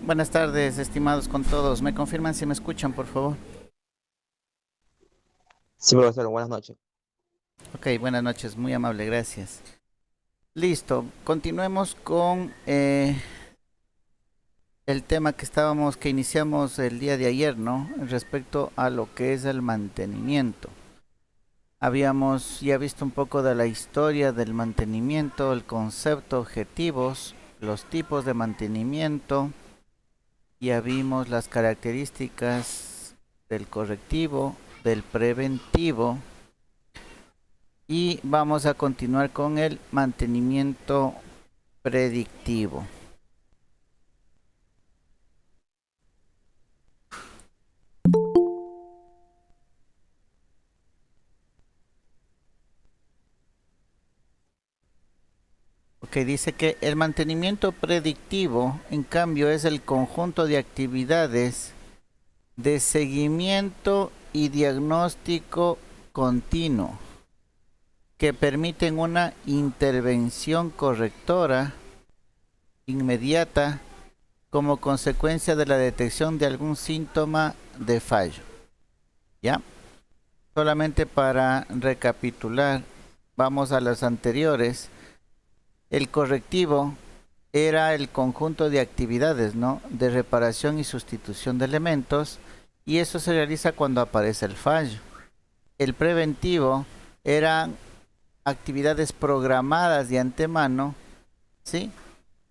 Buenas tardes, estimados con todos. ¿Me confirman si me escuchan, por favor? Sí, profesor, buenas noches. Ok, buenas noches, muy amable, gracias. Listo, continuemos con el tema que iniciamos el día de ayer, ¿no? Respecto a lo que es el mantenimiento. Habíamos ya visto un poco de la historia del mantenimiento, el concepto, objetivos, los tipos de mantenimiento. Ya vimos las características del correctivo, del preventivo. Y vamos a continuar con el mantenimiento predictivo. Ok, dice que el mantenimiento predictivo, en cambio, es el conjunto de actividades de seguimiento y diagnóstico continuo que permiten una intervención correctora inmediata como consecuencia de la detección de algún síntoma de fallo. ¿Ya? Solamente para recapitular, vamos a los anteriores. El correctivo era el conjunto de actividades, ¿no? De reparación y sustitución de elementos, y eso se realiza cuando aparece el fallo. El preventivo eran actividades programadas de antemano, ¿sí?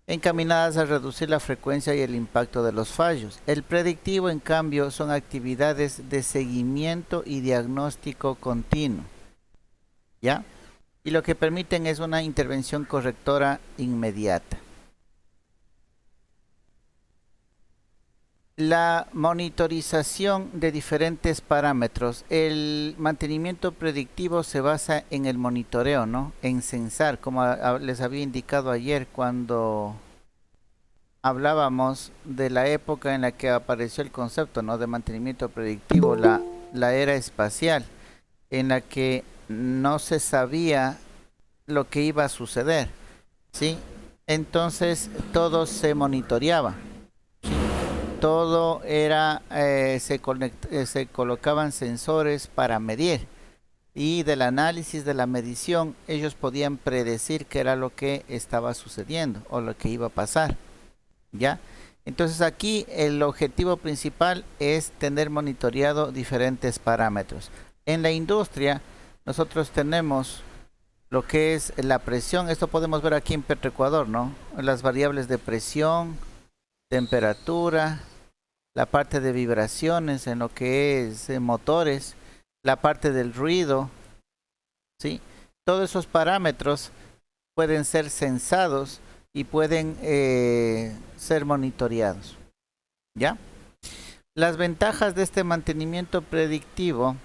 Encaminadas a reducir la frecuencia y el impacto de los fallos. El predictivo, en cambio, son actividades de seguimiento y diagnóstico continuo, ¿ya? Y lo que permiten es una intervención correctora inmediata. La monitorización de diferentes parámetros. El mantenimiento predictivo se basa en el monitoreo, ¿no? En censar, como les había indicado ayer cuando hablábamos de la época en la que apareció el concepto, ¿no? De mantenimiento predictivo, la era espacial, en la que no se sabía lo que iba a suceder, ¿sí? Entonces todo se monitoreaba, todo era, se colocaban sensores para medir y del análisis de la medición ellos podían predecir qué era lo que estaba sucediendo o lo que iba a pasar, ¿ya? Entonces aquí el objetivo principal es tener monitoreado diferentes parámetros. En la industria nosotros tenemos lo que es la presión. Esto podemos ver aquí en Petroecuador, ¿no? Las variables de presión, temperatura, la parte de vibraciones en lo que es motores, la parte del ruido, ¿sí? Todos esos parámetros pueden ser censados y pueden ser monitoreados, ¿ya? Las ventajas de este mantenimiento predictivo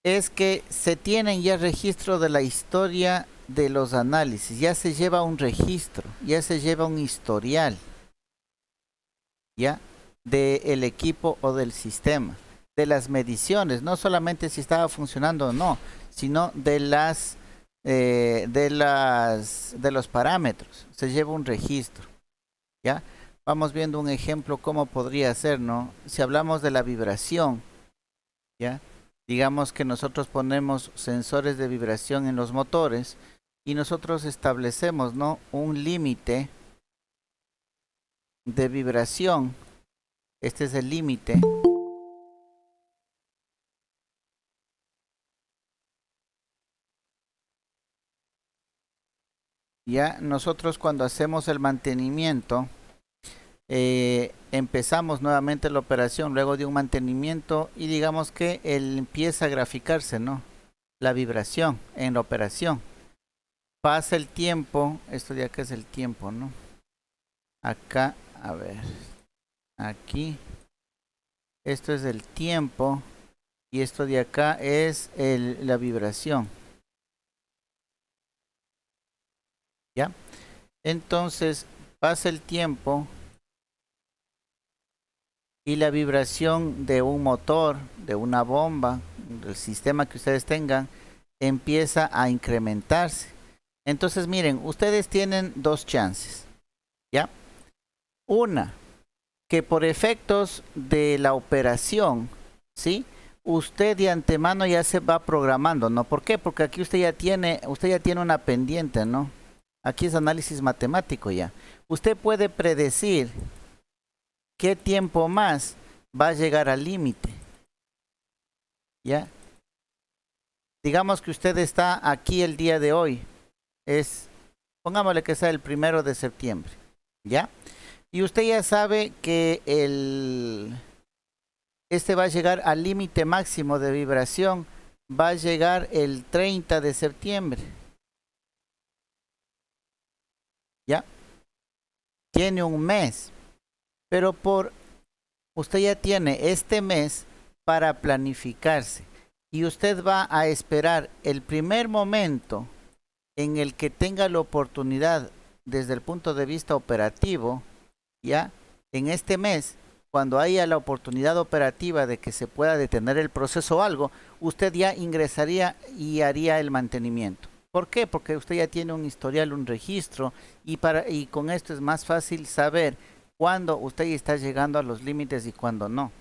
es que se tienen ya registro de la historia de los análisis, ya se lleva un registro, ya se lleva un historial, ya, del equipo o del sistema, de las mediciones, no solamente si estaba funcionando o no, sino de los parámetros, se lleva un registro, ya. Vamos viendo un ejemplo cómo podría ser, ¿no? Si hablamos de la vibración, ya, digamos que nosotros ponemos sensores de vibración en los motores y nosotros establecemos, ¿no? Un límite de vibración. Este es el límite. Ya nosotros cuando hacemos el mantenimiento, empezamos nuevamente la operación luego de un mantenimiento y digamos que él empieza a graficarse, ¿no? La vibración en la operación. Pasa el tiempo, esto de acá es el tiempo, ¿no? Acá, a ver, aquí, esto es el tiempo y esto de acá es la vibración, ¿ya? Entonces pasa el tiempo y la vibración de un motor, de una bomba, del sistema que ustedes tengan, empieza a incrementarse. Entonces miren, ustedes tienen dos chances, ¿ya? Una, que por efectos de la operación, ¿sí? Usted de antemano ya se va programando, ¿no? ¿Por qué? Porque aquí usted ya tiene una pendiente, ¿no? Aquí es análisis matemático ya. Usted puede predecir qué tiempo más va a llegar al límite, ¿ya? Digamos que usted está aquí el día de hoy, pongámosle que sea el 1 de septiembre, ¿ya? Y usted ya sabe que este va a llegar al límite máximo de vibración, va a llegar el 30 de septiembre, ¿ya? Tiene un mes, pero usted ya tiene este mes para planificarse y usted va a esperar el primer momento en el que tenga la oportunidad desde el punto de vista operativo, ya en este mes, cuando haya la oportunidad operativa de que se pueda detener el proceso o algo, usted ya ingresaría y haría el mantenimiento. ¿Por qué? Porque usted ya tiene un historial, un registro y con esto es más fácil saber cuándo usted está llegando a los límites y cuándo no.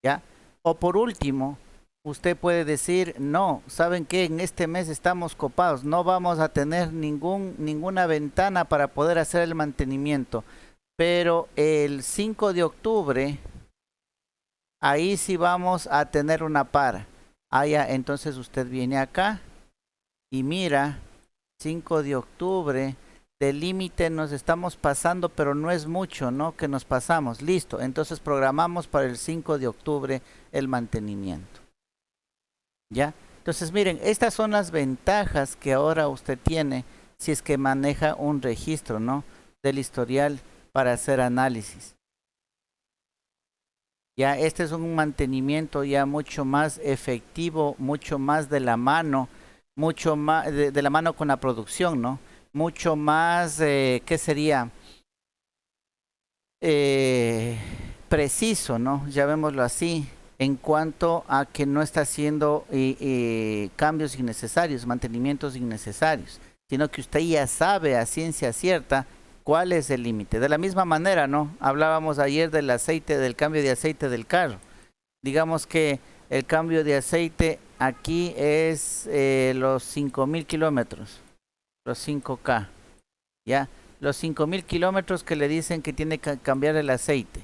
¿Ya? O por último, usted puede decir, no, ¿saben qué? En este mes estamos copados, no vamos a tener ninguna ventana para poder hacer el mantenimiento. Pero el 5 de octubre, ahí sí vamos a tener una para. Entonces usted viene acá y mira, 5 de octubre, del límite nos estamos pasando, pero no es mucho, ¿no? Que nos pasamos. Listo, entonces programamos para el 5 de octubre el mantenimiento. ¿Ya? Entonces miren, estas son las ventajas que ahora usted tiene si es que maneja un registro, ¿no? Del historial para hacer análisis. Ya este es un mantenimiento ya mucho más efectivo, mucho más de la mano, mucho más de la mano con la producción, ¿no? Mucho más, ¿qué sería? Preciso, ¿no? Llamémoslo así, en cuanto a que no está haciendo cambios innecesarios, mantenimientos innecesarios, sino que usted ya sabe a ciencia cierta cuál es el límite. De la misma manera, ¿no? Hablábamos ayer del aceite, del cambio de aceite del carro. Digamos que el cambio de aceite aquí es los 5.000 kilómetros, los 5K, ¿ya? Los 5.000 kilómetros que le dicen que tiene que cambiar el aceite,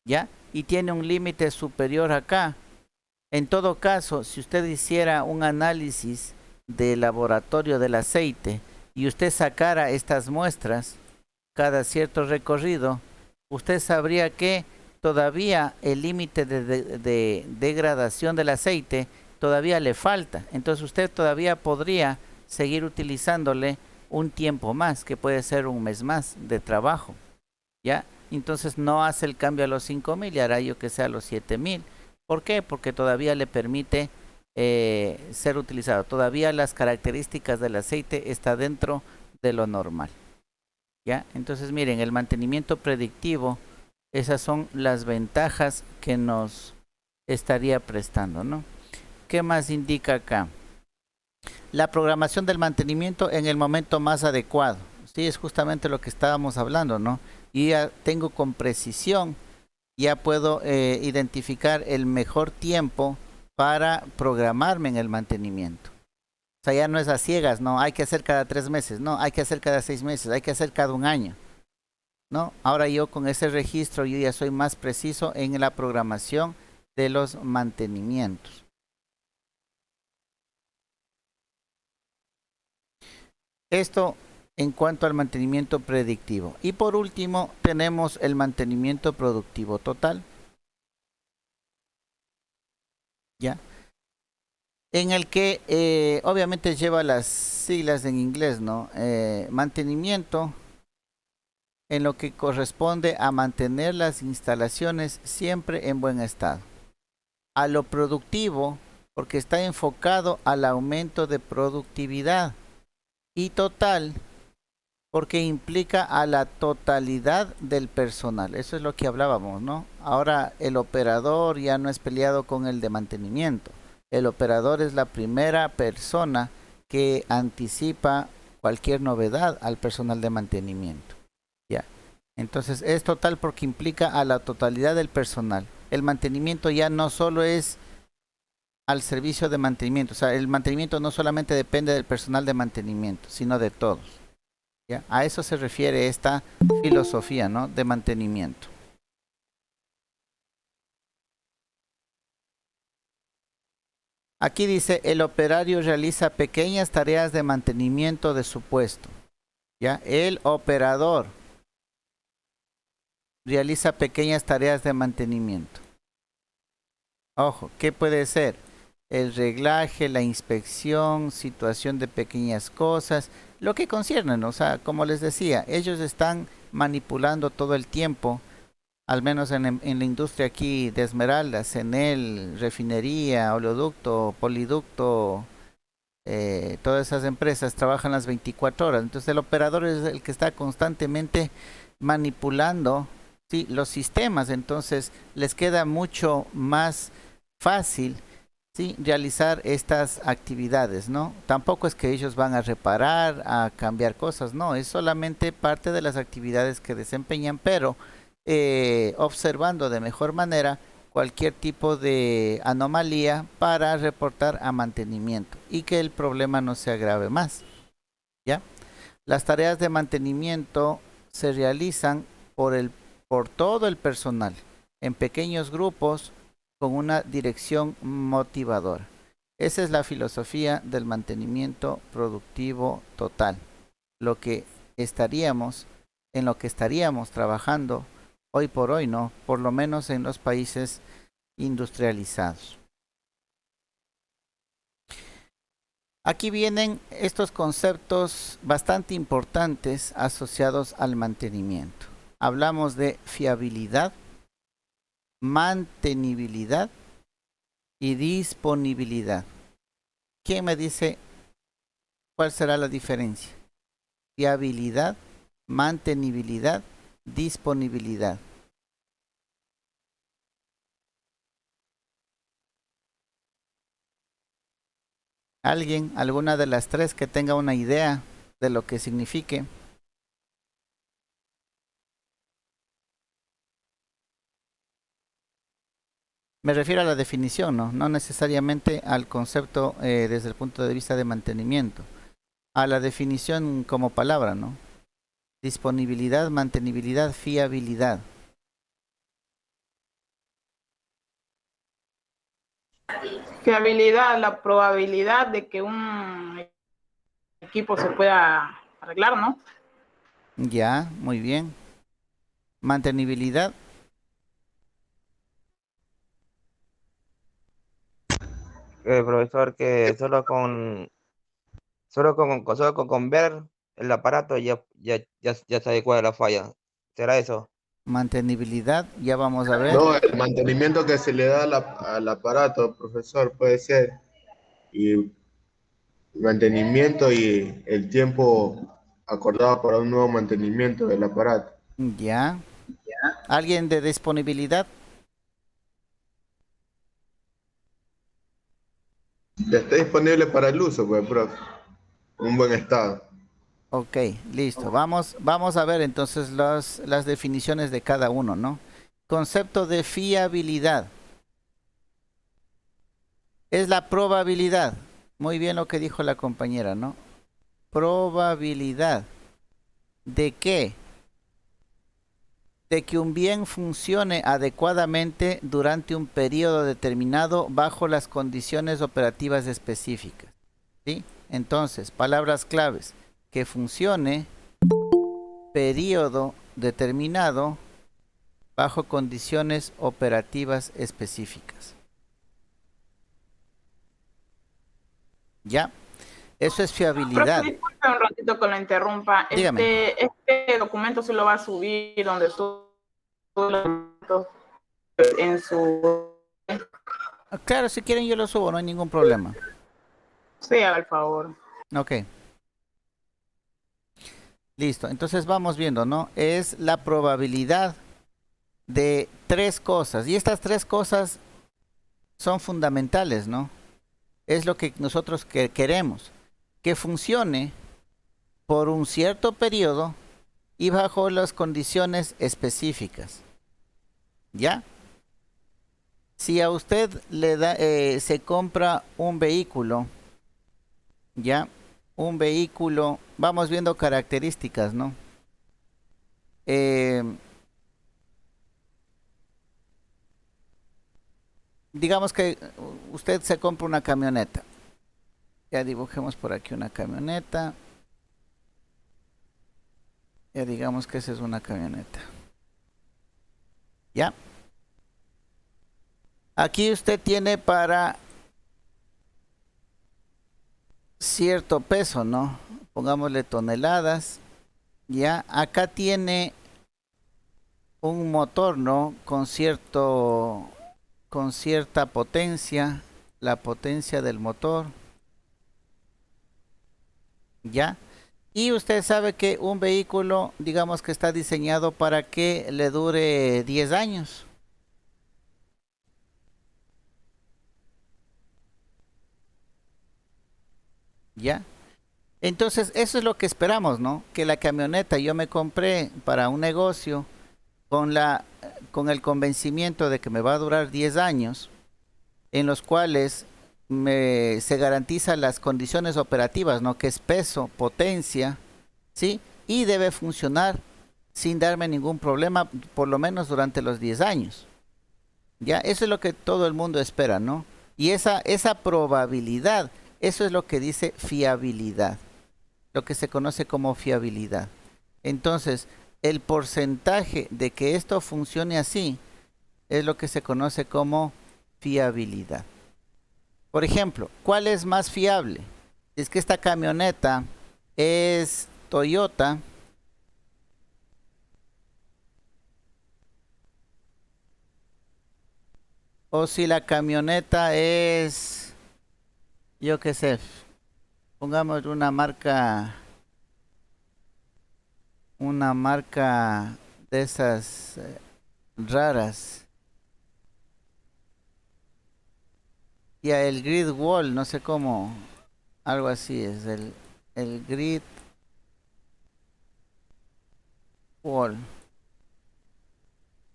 ¿ya? Y tiene un límite superior acá. En todo caso, si usted hiciera un análisis de laboratorio del aceite y usted sacara estas muestras cada cierto recorrido, usted sabría que todavía el límite de degradación del aceite todavía le falta. Entonces usted todavía podría seguir utilizándole un tiempo más, que puede ser un mes más de trabajo, ¿ya? Entonces no hace el cambio a los 5.000 y hará yo que sea a los 7.000. ¿Por qué? Porque todavía le permite ser utilizado. Todavía las características del aceite está dentro de lo normal, ¿ya? Entonces miren, el mantenimiento predictivo, esas son las ventajas que nos estaría prestando, ¿no? ¿Qué más indica acá? La programación del mantenimiento en el momento más adecuado. Sí, es justamente lo que estábamos hablando, ¿no? Y ya tengo con precisión, ya puedo identificar el mejor tiempo para programarme en el mantenimiento. O sea, ya no es a ciegas, no, hay que hacer cada 3 meses, no, hay que hacer cada 6 meses, hay que hacer cada un año, ¿no? Ahora yo con ese registro yo ya soy más preciso en la programación de los mantenimientos. Esto en cuanto al mantenimiento predictivo. Y por último tenemos el mantenimiento productivo total, ¿ya? En el que obviamente lleva las siglas en inglés, ¿no? Mantenimiento en lo que corresponde a mantener las instalaciones siempre en buen estado. A lo productivo, porque está enfocado al aumento de productividad. Y total, porque implica a la totalidad del personal. Eso es lo que hablábamos, ¿no? Ahora el operador ya no es peleado con el de mantenimiento. El operador es la primera persona que anticipa cualquier novedad al personal de mantenimiento, ¿ya? Entonces es total porque implica a la totalidad del personal. El mantenimiento ya no solo es al servicio de mantenimiento, o sea, el mantenimiento no solamente depende del personal de mantenimiento, sino de todos. ¿Ya? A eso se refiere esta filosofía, ¿no?, de mantenimiento. Aquí dice, el operario realiza pequeñas tareas de mantenimiento de su puesto. ¿Ya? El operador realiza pequeñas tareas de mantenimiento. Ojo, ¿qué puede ser? El reglaje, la inspección, situación de pequeñas cosas, lo que conciernen, o sea, como les decía, ellos están manipulando todo el tiempo, al menos en la industria aquí de Esmeraldas, Enel, refinería, oleoducto, poliducto, todas esas empresas trabajan las 24 horas. Entonces el operador es el que está constantemente manipulando, ¿sí?, los sistemas. Entonces les queda mucho más fácil, ¿sí?, realizar estas actividades, ¿no? Tampoco es que ellos van a reparar, a cambiar cosas, no, es solamente parte de las actividades que desempeñan, pero observando de mejor manera cualquier tipo de anomalía para reportar a mantenimiento y que el problema no se agrave más. ¿Ya? Las tareas de mantenimiento se realizan por todo el personal, en pequeños grupos, con una dirección motivadora. Esa es la filosofía del mantenimiento productivo total. Lo que estaríamos, en lo que estaríamos trabajando hoy por hoy, ¿no? Por lo menos en los países industrializados. Aquí vienen estos conceptos bastante importantes asociados al mantenimiento. Hablamos de fiabilidad, mantenibilidad y disponibilidad. ¿Quién me dice cuál será la diferencia? Fiabilidad, mantenibilidad, disponibilidad. ¿Alguien, alguna de las tres que tenga una idea de lo que signifique? Me refiero a la definición, ¿no? No necesariamente al concepto desde el punto de vista de mantenimiento. A la definición como palabra, ¿no? Disponibilidad, mantenibilidad, fiabilidad. Fiabilidad, la probabilidad de que un equipo se pueda arreglar, ¿no? Ya, muy bien. Mantenibilidad. Profesor, que solo con ver el aparato ya sabe cuál es la falla. ¿Será eso? Mantenibilidad, ya vamos a ver. No, el mantenimiento que se le da al aparato, profesor, puede ser. Y mantenimiento y el tiempo acordado para un nuevo mantenimiento del aparato. Ya. ¿Alguien de disponibilidad? Ya está disponible para el uso, pues, profe. Un buen estado. Ok, listo. Vamos a ver entonces las definiciones de cada uno, ¿no? Concepto de fiabilidad. Es la probabilidad. Muy bien lo que dijo la compañera, ¿no? Probabilidad. ¿De qué? De que un bien funcione adecuadamente durante un periodo determinado bajo las condiciones operativas específicas. ¿Sí? Entonces, palabras claves. Que funcione periodo determinado bajo condiciones operativas específicas. ¿Ya? Eso es fiabilidad. Profe, disculpe un ratito que lo interrumpa. Dígame. Este documento se lo va a subir donde sube en su... Claro, si quieren yo lo subo, no hay ningún problema. Sí, haga el favor. Ok. Listo, entonces vamos viendo, ¿no? Es la probabilidad de tres cosas. Y estas tres cosas son fundamentales, ¿no? Es lo que nosotros queremos. Que funcione por un cierto periodo y bajo las condiciones específicas. ¿Ya? Si a usted le da, se compra un vehículo, ¿ya? Un vehículo, vamos viendo características, ¿no? Digamos que usted se compra una camioneta. Ya dibujemos por aquí una camioneta. Ya digamos que esa es una camioneta. ¿Ya? Aquí usted tiene para cierto peso, ¿no? Pongámosle toneladas. Ya, acá tiene un motor, ¿no? Con cierta potencia, la potencia del motor. ¿Ya? Y usted sabe que un vehículo, digamos que está diseñado para que le dure 10 años. ¿Ya? Entonces, eso es lo que esperamos, ¿no? Que la camioneta yo me compré para un negocio con el convencimiento de que me va a durar 10 años, en los cuales se garantizan las condiciones operativas, ¿no? Que es peso, potencia, ¿sí? Y debe funcionar sin darme ningún problema, por lo menos durante los 10 años. Ya, eso es lo que todo el mundo espera, ¿no? Y esa probabilidad, eso es lo que dice fiabilidad, lo que se conoce como fiabilidad. Entonces, el porcentaje de que esto funcione así es lo que se conoce como fiabilidad. Por ejemplo, ¿cuál es más fiable? Es que esta camioneta es Toyota, o si la camioneta es, yo qué sé, pongamos una marca de esas raras. Ya el Grid Wall, no sé cómo, algo así es, el Grid Wall.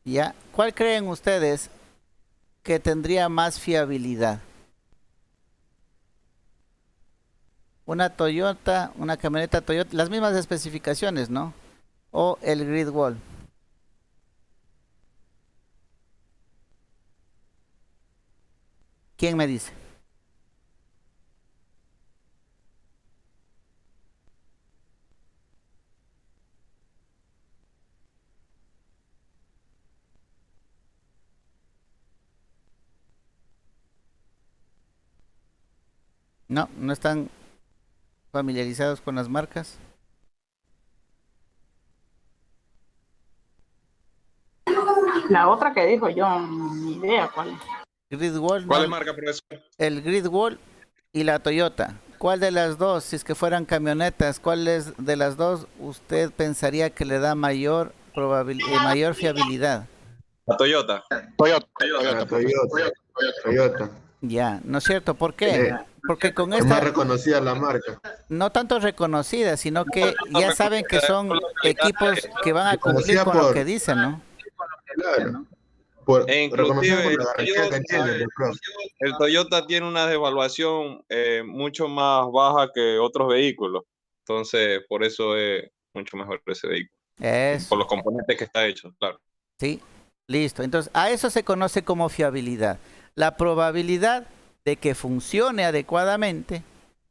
Ya, ¿cuál creen ustedes que tendría más fiabilidad? Una Toyota, una camioneta Toyota, las mismas especificaciones, ¿no? O el Grid Wall. ¿Quién me dice? No, no están familiarizados con las marcas. La otra que dijo yo, ni idea cuál es. Grid Wall, ¿Cuál no, es marca, profesor? el Grid Wall y la Toyota. ¿Cuál de las dos, si es que fueran camionetas, cuál es de las dos usted pensaría que le da mayor mayor fiabilidad? La Toyota. La Toyota. Ya, ¿no es cierto? ¿Por qué? Porque con Es más esta, reconocida la marca. no tanto reconocida, sino que ya saben que son equipos que van a cumplir Reconocida con lo que por, dicen, ¿no? claro, reconocida por Inclusive la garantía que tiene, yo creo. el Toyota tiene una devaluación mucho más baja que otros vehículos. Entonces, por eso es mucho mejor ese vehículo. Por Eso, los componentes que está hecho, claro. sí, listo. Entonces, a eso se conoce como fiabilidad. La probabilidad de que funcione adecuadamente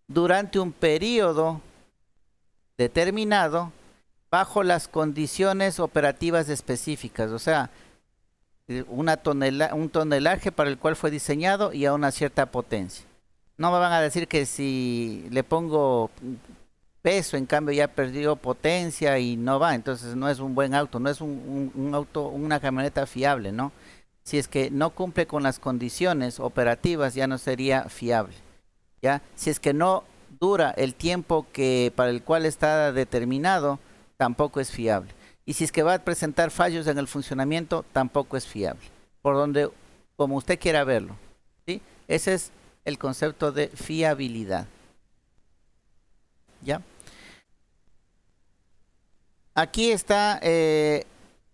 durante un periodo determinado bajo las condiciones operativas específicas, o sea, un tonelaje para el cual fue diseñado y a una cierta potencia. No me van a decir que si le pongo peso, en cambio ya perdió potencia y no va, entonces no es un buen auto, no es un auto, una camioneta fiable, ¿no? Si es que no cumple con las condiciones operativas, ya no sería fiable, ¿ya? Si es que no dura el tiempo que para el cual está determinado, tampoco es fiable. Y si es que va a presentar fallos en el funcionamiento, tampoco es fiable. Por donde, como usted quiera verlo, ¿sí? Ese es el concepto de fiabilidad. ¿Ya? aquí está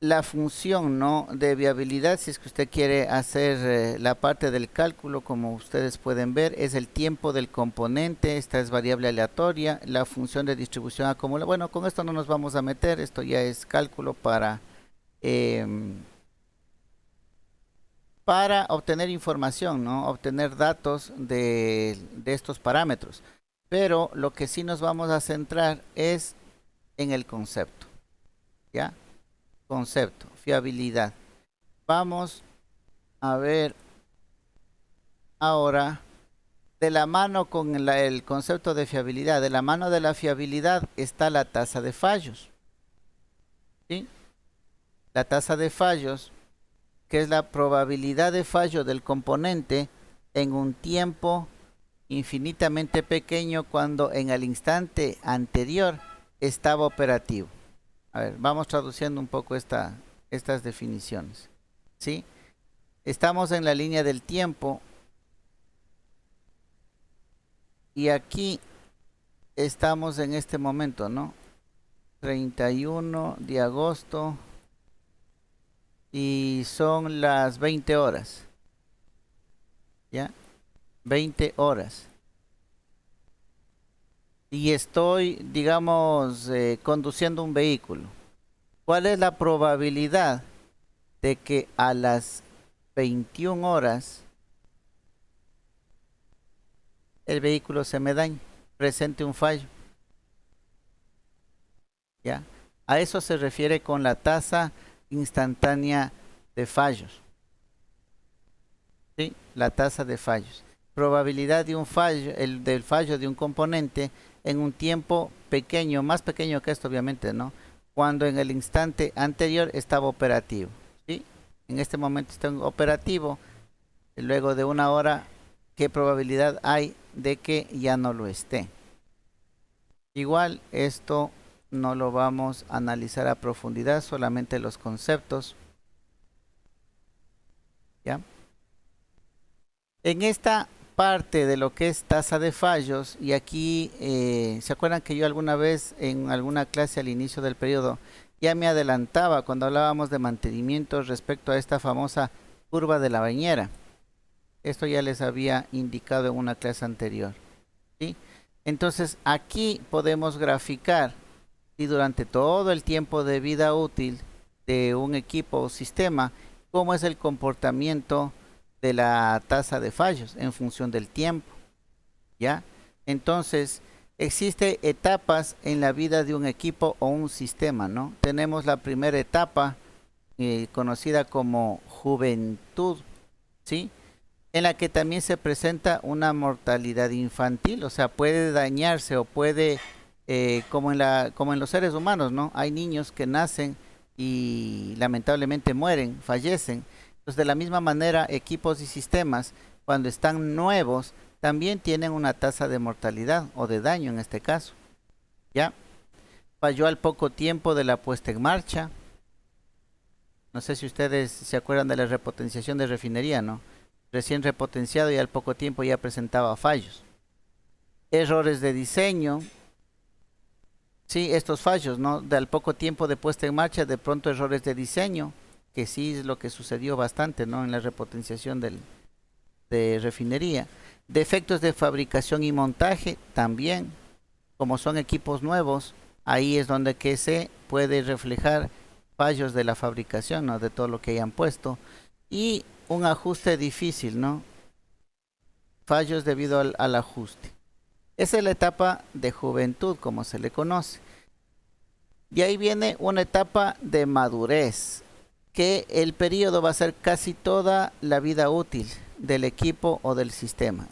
la función, ¿no?, de viabilidad. Si es que usted quiere hacer la parte del cálculo, como ustedes pueden ver, es el tiempo del componente. Esta es variable aleatoria. La función de distribución acumulada. Bueno, con esto no nos vamos a meter. Esto ya es cálculo para obtener información, ¿no?, obtener datos de estos parámetros. Pero lo que sí nos vamos a centrar es en el concepto, ¿ya? Concepto, fiabilidad. Vamos a ver ahora, de la mano con el concepto de fiabilidad, de la mano de la fiabilidad está la tasa de fallos, ¿sí? La tasa de fallos, que es la probabilidad de fallo del componente en un tiempo infinitamente pequeño cuando en el instante anterior estaba operativo. A ver, vamos traduciendo un poco estas definiciones, ¿sí? Estamos en la línea del tiempo y aquí estamos en este momento, ¿no? 31 de agosto y son las 20 horas, ¿ya? 20 horas. Y estoy, digamos, conduciendo un vehículo. ¿Cuál es la probabilidad de que a las 21 horas el vehículo se me dañe, presente un fallo? ¿Ya? A eso se refiere con la tasa instantánea de fallos, ¿sí? La tasa de fallos. Probabilidad de un fallo, del fallo de un componente en un tiempo pequeño, más pequeño que esto obviamente, ¿no?, cuando en el instante anterior estaba operativo, ¿sí? En este momento está operativo, y luego de una hora, ¿qué probabilidad hay de que ya no lo esté? Igual esto no lo vamos a analizar a profundidad, solamente los conceptos, ¿ya? En esta parte de lo que es tasa de fallos, y aquí se acuerdan que yo alguna vez en alguna clase al inicio del periodo ya me adelantaba cuando hablábamos de mantenimiento respecto a esta famosa curva de la bañera. Esto ya les había indicado en una clase anterior, ¿sí? Entonces aquí podemos graficar y durante todo el tiempo de vida útil de un equipo o sistema, cómo es el comportamiento de la tasa de fallos en función del tiempo, ¿ya? Entonces, existe etapas en la vida de un equipo o un sistema, ¿no? Tenemos la primera etapa, conocida como juventud, ¿sí?, en la que también se presenta una mortalidad infantil, o sea, puede dañarse o puede, como en los seres humanos, ¿no? Hay niños que nacen y lamentablemente mueren, fallecen. Entonces, de la misma manera, equipos y sistemas, cuando están nuevos, también tienen una tasa de mortalidad o de daño en este caso, ¿ya? Falló al poco tiempo de la puesta en marcha. No sé si ustedes se acuerdan de la repotenciación de refinería, ¿no? Recién repotenciado y al poco tiempo ya presentaba fallos. Errores de diseño. Sí, estos fallos, ¿no? De al poco tiempo de puesta en marcha, de pronto errores de diseño, que sí es lo que sucedió bastante, ¿no?, en la repotenciación de refinería. Defectos de fabricación y montaje también, como son equipos nuevos, ahí es donde que se puede reflejar fallos de la fabricación, ¿no?, de todo lo que hayan puesto. Y un ajuste difícil, ¿no? Fallos debido al ajuste. Esa es la etapa de juventud, como se le conoce. Y ahí viene una etapa de madurez, que el periodo va a ser casi toda la vida útil del equipo o del sistema,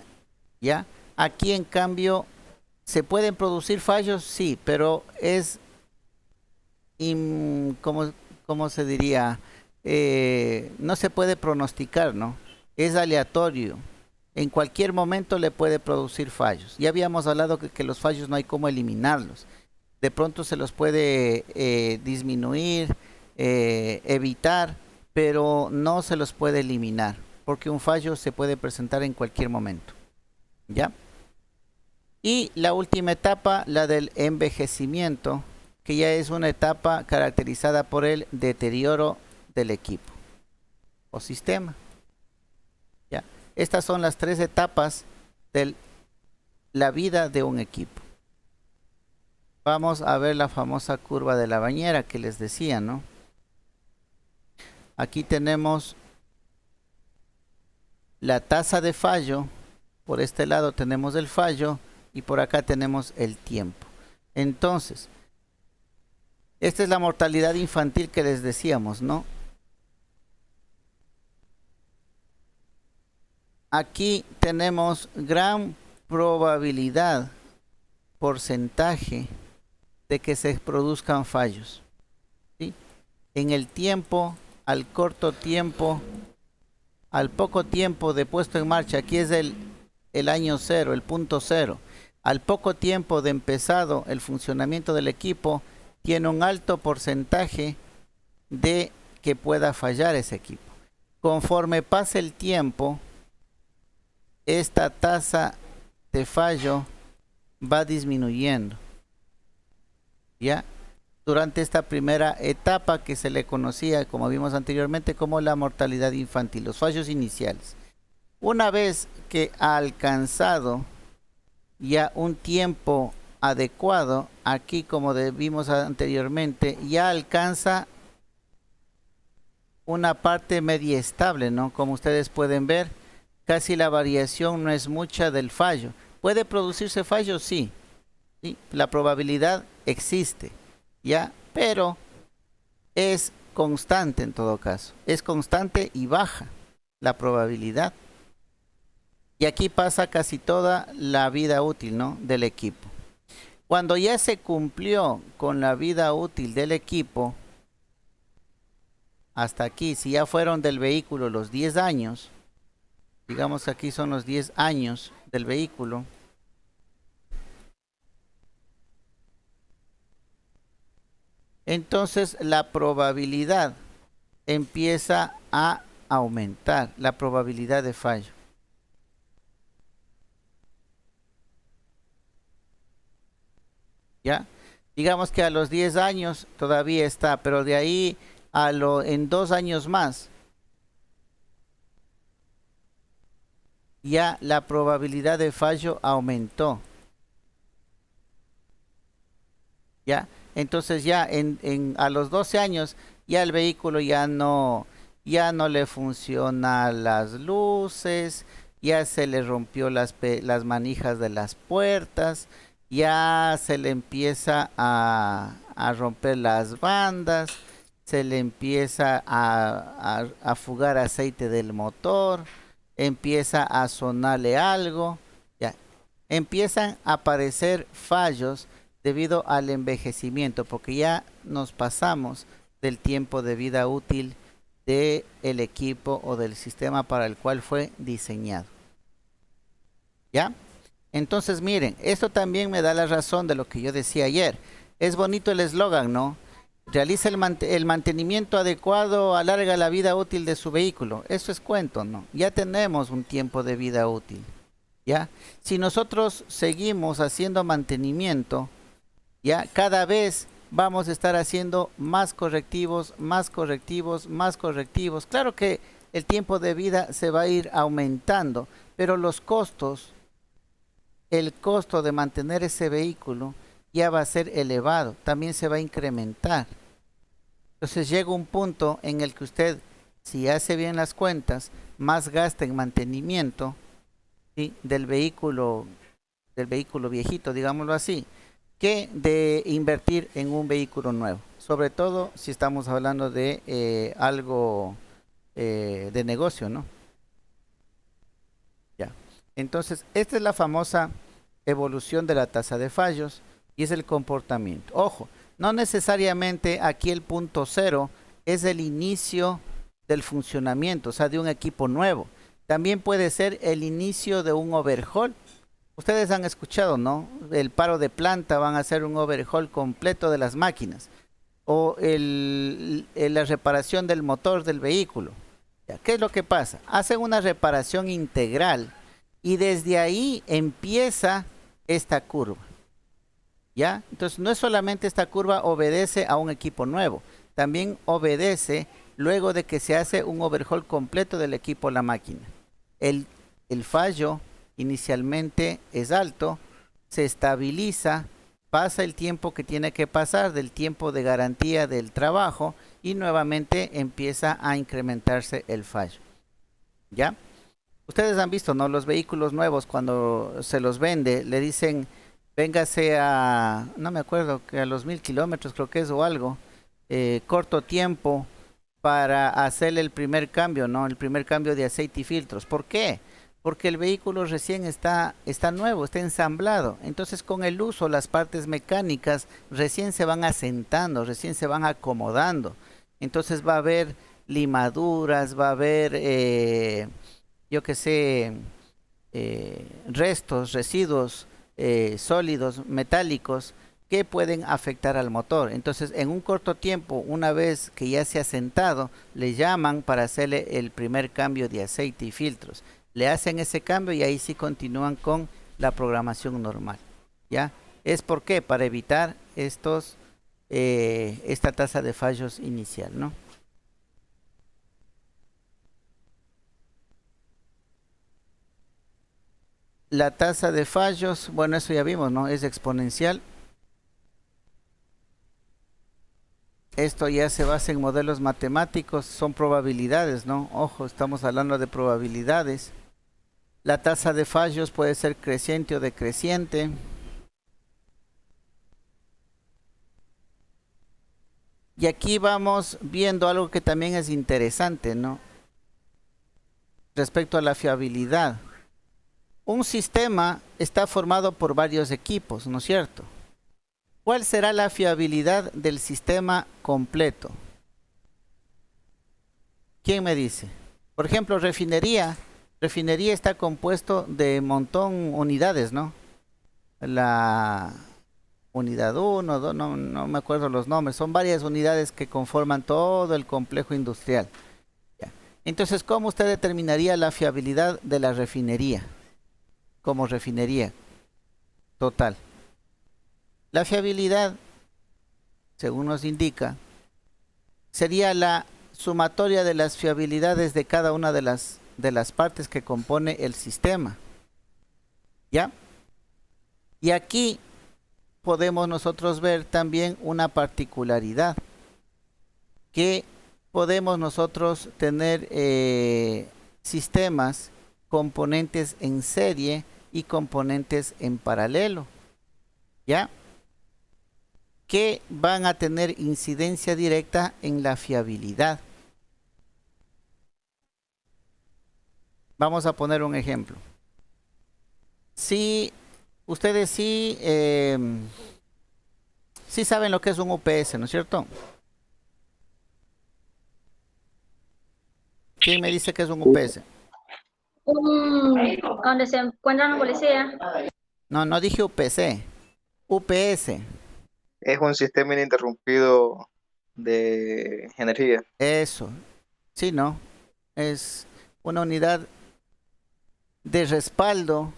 ¿ya? Aquí, en cambio, ¿se pueden producir fallos? Sí, pero es, ¿cómo se diría? No se puede pronosticar, ¿no? Es aleatorio. En cualquier momento le puede producir fallos. Ya habíamos hablado que los fallos no hay cómo eliminarlos. De pronto se los puede disminuir, evitar, pero no se los puede eliminar, porque un fallo se puede presentar en cualquier momento, ¿ya? Y la última etapa, la del envejecimiento, que ya es una etapa caracterizada por el deterioro del equipo o sistema. ¿Ya? Estas son las 3 etapas de la vida de un equipo. Vamos a ver la famosa curva de la bañera que les decía, ¿no? Aquí tenemos la tasa de fallo. Por este lado tenemos el fallo y por acá tenemos el tiempo. Entonces, esta es la mortalidad infantil que les decíamos, ¿no? Aquí tenemos gran probabilidad, porcentaje, de que se produzcan fallos, ¿sí? En el tiempo, al corto tiempo, al poco tiempo de puesto en marcha, aquí es el año 0, el punto 0. Al poco tiempo de empezado el funcionamiento del equipo, tiene un alto porcentaje de que pueda fallar ese equipo. Conforme pase el tiempo, esta tasa de fallo va disminuyendo. ¿Ya? Durante esta primera etapa que se le conocía, como vimos anteriormente, como la mortalidad infantil, los fallos iniciales. Una vez que ha alcanzado ya un tiempo adecuado, aquí como vimos anteriormente, ya alcanza una parte media estable, ¿no? Como ustedes pueden ver, casi la variación no es mucha del fallo. ¿Puede producirse fallo? Sí. ¿Sí? La probabilidad existe, ¿ya? Pero es constante en todo caso. Es constante y baja la probabilidad. Y aquí pasa casi toda la vida útil, ¿no? Del equipo. Cuando ya se cumplió con la vida útil del equipo, hasta aquí, si ya fueron del vehículo los 10 años, digamos que aquí son los 10 años del vehículo, entonces la probabilidad empieza a aumentar, la probabilidad de fallo. ¿Ya? Digamos que a los 10 años todavía está, pero de ahí en 2 años más, ya la probabilidad de fallo aumentó. ¿Ya? Entonces ya a los 12 años ya el vehículo ya no le funcionan las luces, ya se le rompió las manijas de las puertas, ya se le empieza a romper las bandas, se le empieza a fugar aceite del motor, empieza a sonarle algo, ya empiezan a aparecer fallos debido al envejecimiento, porque ya nos pasamos del tiempo de vida útil del equipo o del sistema para el cual fue diseñado. ¿Ya? Entonces miren, esto también me da la razón de lo que yo decía ayer. Es bonito el eslogan, ¿no? Realiza el mantenimiento adecuado, alarga la vida útil de su vehículo. Eso es cuento, ¿no? Ya tenemos un tiempo de vida útil, ¿ya? Si nosotros seguimos haciendo mantenimiento, ya cada vez vamos a estar haciendo más correctivos, más correctivos, más correctivos. Claro que el tiempo de vida se va a ir aumentando, pero los costos, el costo de mantener ese vehículo ya va a ser elevado, también se va a incrementar. Entonces llega un punto en el que usted, si hace bien las cuentas, más gasta en mantenimiento, ¿sí?, del vehículo viejito, digámoslo así, que de invertir en un vehículo nuevo, sobre todo si estamos hablando de algo de negocio, ¿no? Ya. Entonces, esta es la famosa evolución de la tasa de fallos y es el comportamiento. Ojo, no necesariamente aquí el punto 0 es el inicio del funcionamiento, o sea, de un equipo nuevo. También puede ser el inicio de un overhaul. Ustedes han escuchado, ¿no? El paro de planta, van a hacer un overhaul completo de las máquinas. O la reparación del motor del vehículo. ¿Ya? ¿Qué es lo que pasa? Hacen una reparación integral y desde ahí empieza esta curva. ¿Ya? Entonces no es solamente esta curva obedece a un equipo nuevo, también obedece luego de que se hace un overhaul completo del equipo o la máquina. El fallo inicialmente es alto, se estabiliza, pasa el tiempo que tiene que pasar del tiempo de garantía del trabajo y nuevamente empieza a incrementarse el fallo. ¿Ya? Ustedes han visto, ¿no? Los vehículos nuevos cuando se los vende, le dicen, véngase a, no me acuerdo, que a los 1000 kilómetros creo que es o algo, corto tiempo para hacer el primer cambio, ¿no? El primer cambio de aceite y filtros. ¿Por qué? Porque el vehículo recién está nuevo, está ensamblado. Entonces con el uso las partes mecánicas recién se van asentando, recién se van acomodando. Entonces va a haber limaduras, va a haber, yo qué sé, restos, residuos sólidos, metálicos, que pueden afectar al motor. Entonces, en un corto tiempo, una vez que ya se ha sentado, le llaman para hacerle el primer cambio de aceite y filtros. Le hacen ese cambio y ahí sí continúan con la programación normal. ¿Ya? ¿Es por qué? Para evitar esta tasa de fallos inicial, ¿no? La tasa de fallos, bueno, eso ya vimos, ¿no? Es exponencial. Esto ya se basa en modelos matemáticos, son probabilidades, ¿no? Ojo, estamos hablando de probabilidades. La tasa de fallos puede ser creciente o decreciente. Y aquí vamos viendo algo que también es interesante, ¿no? Respecto a la fiabilidad. Un sistema está formado por varios equipos, ¿no es cierto? ¿Cuál será la fiabilidad del sistema completo? ¿Quién me dice? Por ejemplo, refinería. Refinería está compuesto de un montón unidades, ¿no? La unidad 1, 2, no me acuerdo los nombres. Son varias unidades que conforman todo el complejo industrial. Ya. Entonces, ¿cómo usted determinaría la fiabilidad de la refinería? Como refinería total. La fiabilidad, según nos indica, sería la sumatoria de las fiabilidades de cada una de las partes que compone el sistema. ¿Ya? Y aquí podemos nosotros ver también una particularidad, que podemos nosotros tener sistemas, componentes en serie y componentes en paralelo. ¿Ya? Que van a tener incidencia directa en la fiabilidad. Vamos a poner un ejemplo. Si ustedes sí saben lo que es un UPS, ¿no es cierto? ¿Quién me dice que es un UPS? Donde se encuentran los policías. No dije UPC. UPS. Es un sistema ininterrumpido de energía. Eso. Sí, ¿no? Es una unidad de respaldo,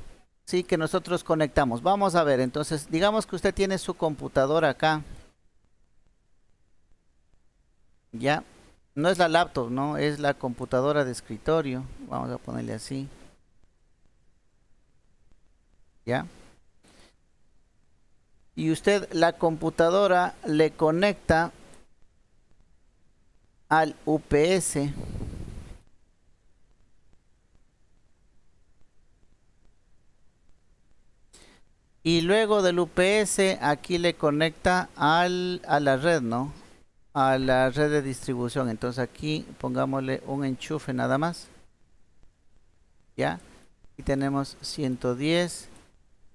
sí, que nosotros conectamos. Vamos a ver, entonces, digamos que usted tiene su computadora acá. Ya. No es la laptop, ¿no? Es la computadora de escritorio. Vamos a ponerle así. ¿Ya? Y usted la computadora le conecta al UPS. Y luego del UPS aquí le conecta a la red, ¿no? A la red de distribución. Entonces aquí pongámosle un enchufe nada más. ¿Ya? Y tenemos 110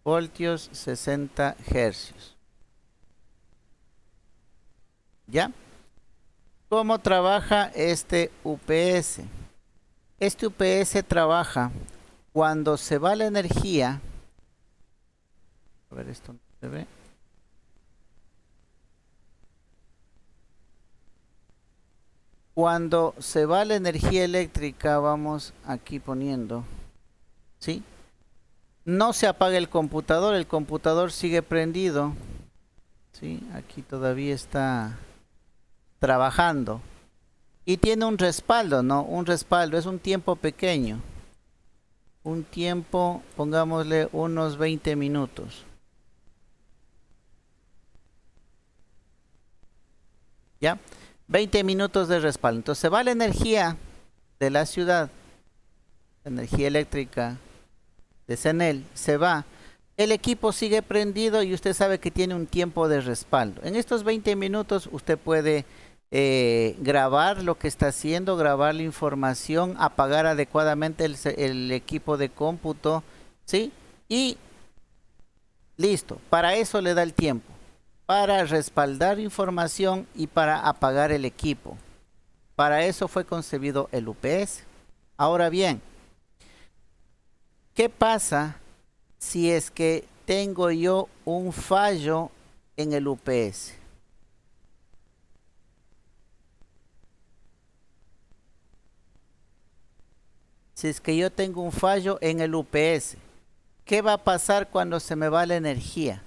voltios, 60 hercios. ¿Ya? ¿Cómo trabaja este UPS? Este UPS trabaja cuando se va la energía. A ver, esto no se ve. Cuando se va la energía eléctrica, vamos aquí poniendo, ¿sí? No se apaga el computador sigue prendido, ¿sí? Aquí todavía está trabajando. Y tiene un respaldo, ¿no? Un respaldo, es un tiempo pequeño. Un tiempo, pongámosle unos 20 minutos. ¿Ya? 20 minutos de respaldo. Entonces se va la energía de la ciudad, energía eléctrica de CENEL, se va. El equipo sigue prendido y usted sabe que tiene un tiempo de respaldo. En estos 20 minutos usted puede grabar lo que está haciendo, grabar la información, apagar adecuadamente el equipo de cómputo, ¿sí? Y listo, para eso le da el tiempo, para respaldar información y para apagar el equipo. Para eso fue concebido el UPS. Ahora bien, ¿qué pasa si es que tengo yo un fallo en el UPS? Si es que yo tengo un fallo en el UPS, ¿qué va a pasar cuando se me va la energía?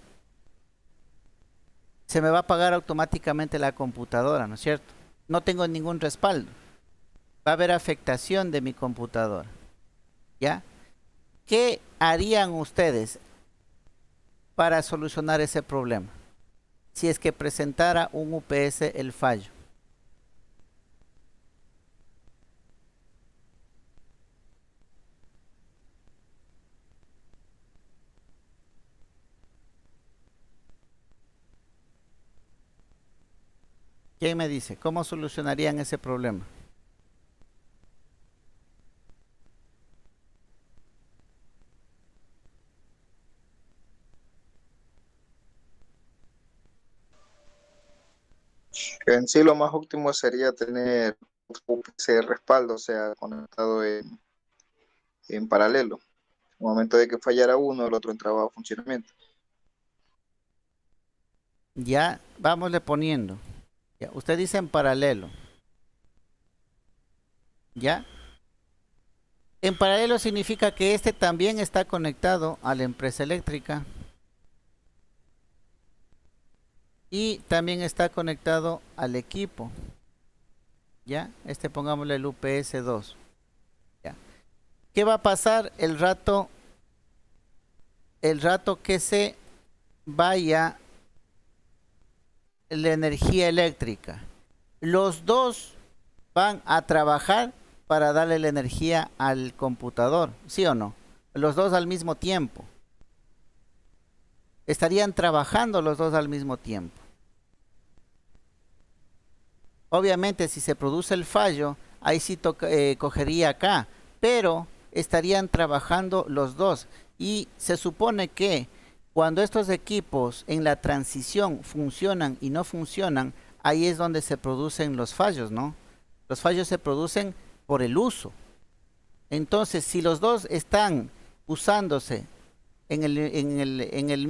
Se me va a apagar automáticamente la computadora, ¿no es cierto? No tengo ningún respaldo. Va a haber afectación de mi computadora. ¿Ya? ¿Qué harían ustedes para solucionar ese problema? Si es que presentara un UPS el fallo. ¿Quién me dice? ¿Cómo solucionarían ese problema? En sí, lo más óptimo sería tener ese respaldo, o sea, conectado en paralelo. En el momento de que fallara uno, el otro entraba a funcionamiento. Ya, vámosle poniendo. Ya, usted dice en paralelo. ¿Ya? En paralelo significa que este también está conectado a la empresa eléctrica. Y también está conectado al equipo. ¿Ya? Este pongámosle el UPS 2. ¿Ya? ¿Qué va a pasar el rato que se vaya la energía eléctrica? Los dos van a trabajar para darle la energía al computador, ¿sí o no? Los dos al mismo tiempo. Estarían trabajando los dos al mismo tiempo. Obviamente, si se produce el fallo, ahí sí cogería acá, pero estarían trabajando los dos. Y se supone que cuando estos equipos en la transición funcionan y no funcionan, ahí es donde se producen los fallos, ¿no? Los fallos se producen por el uso. Entonces, si los dos están usándose al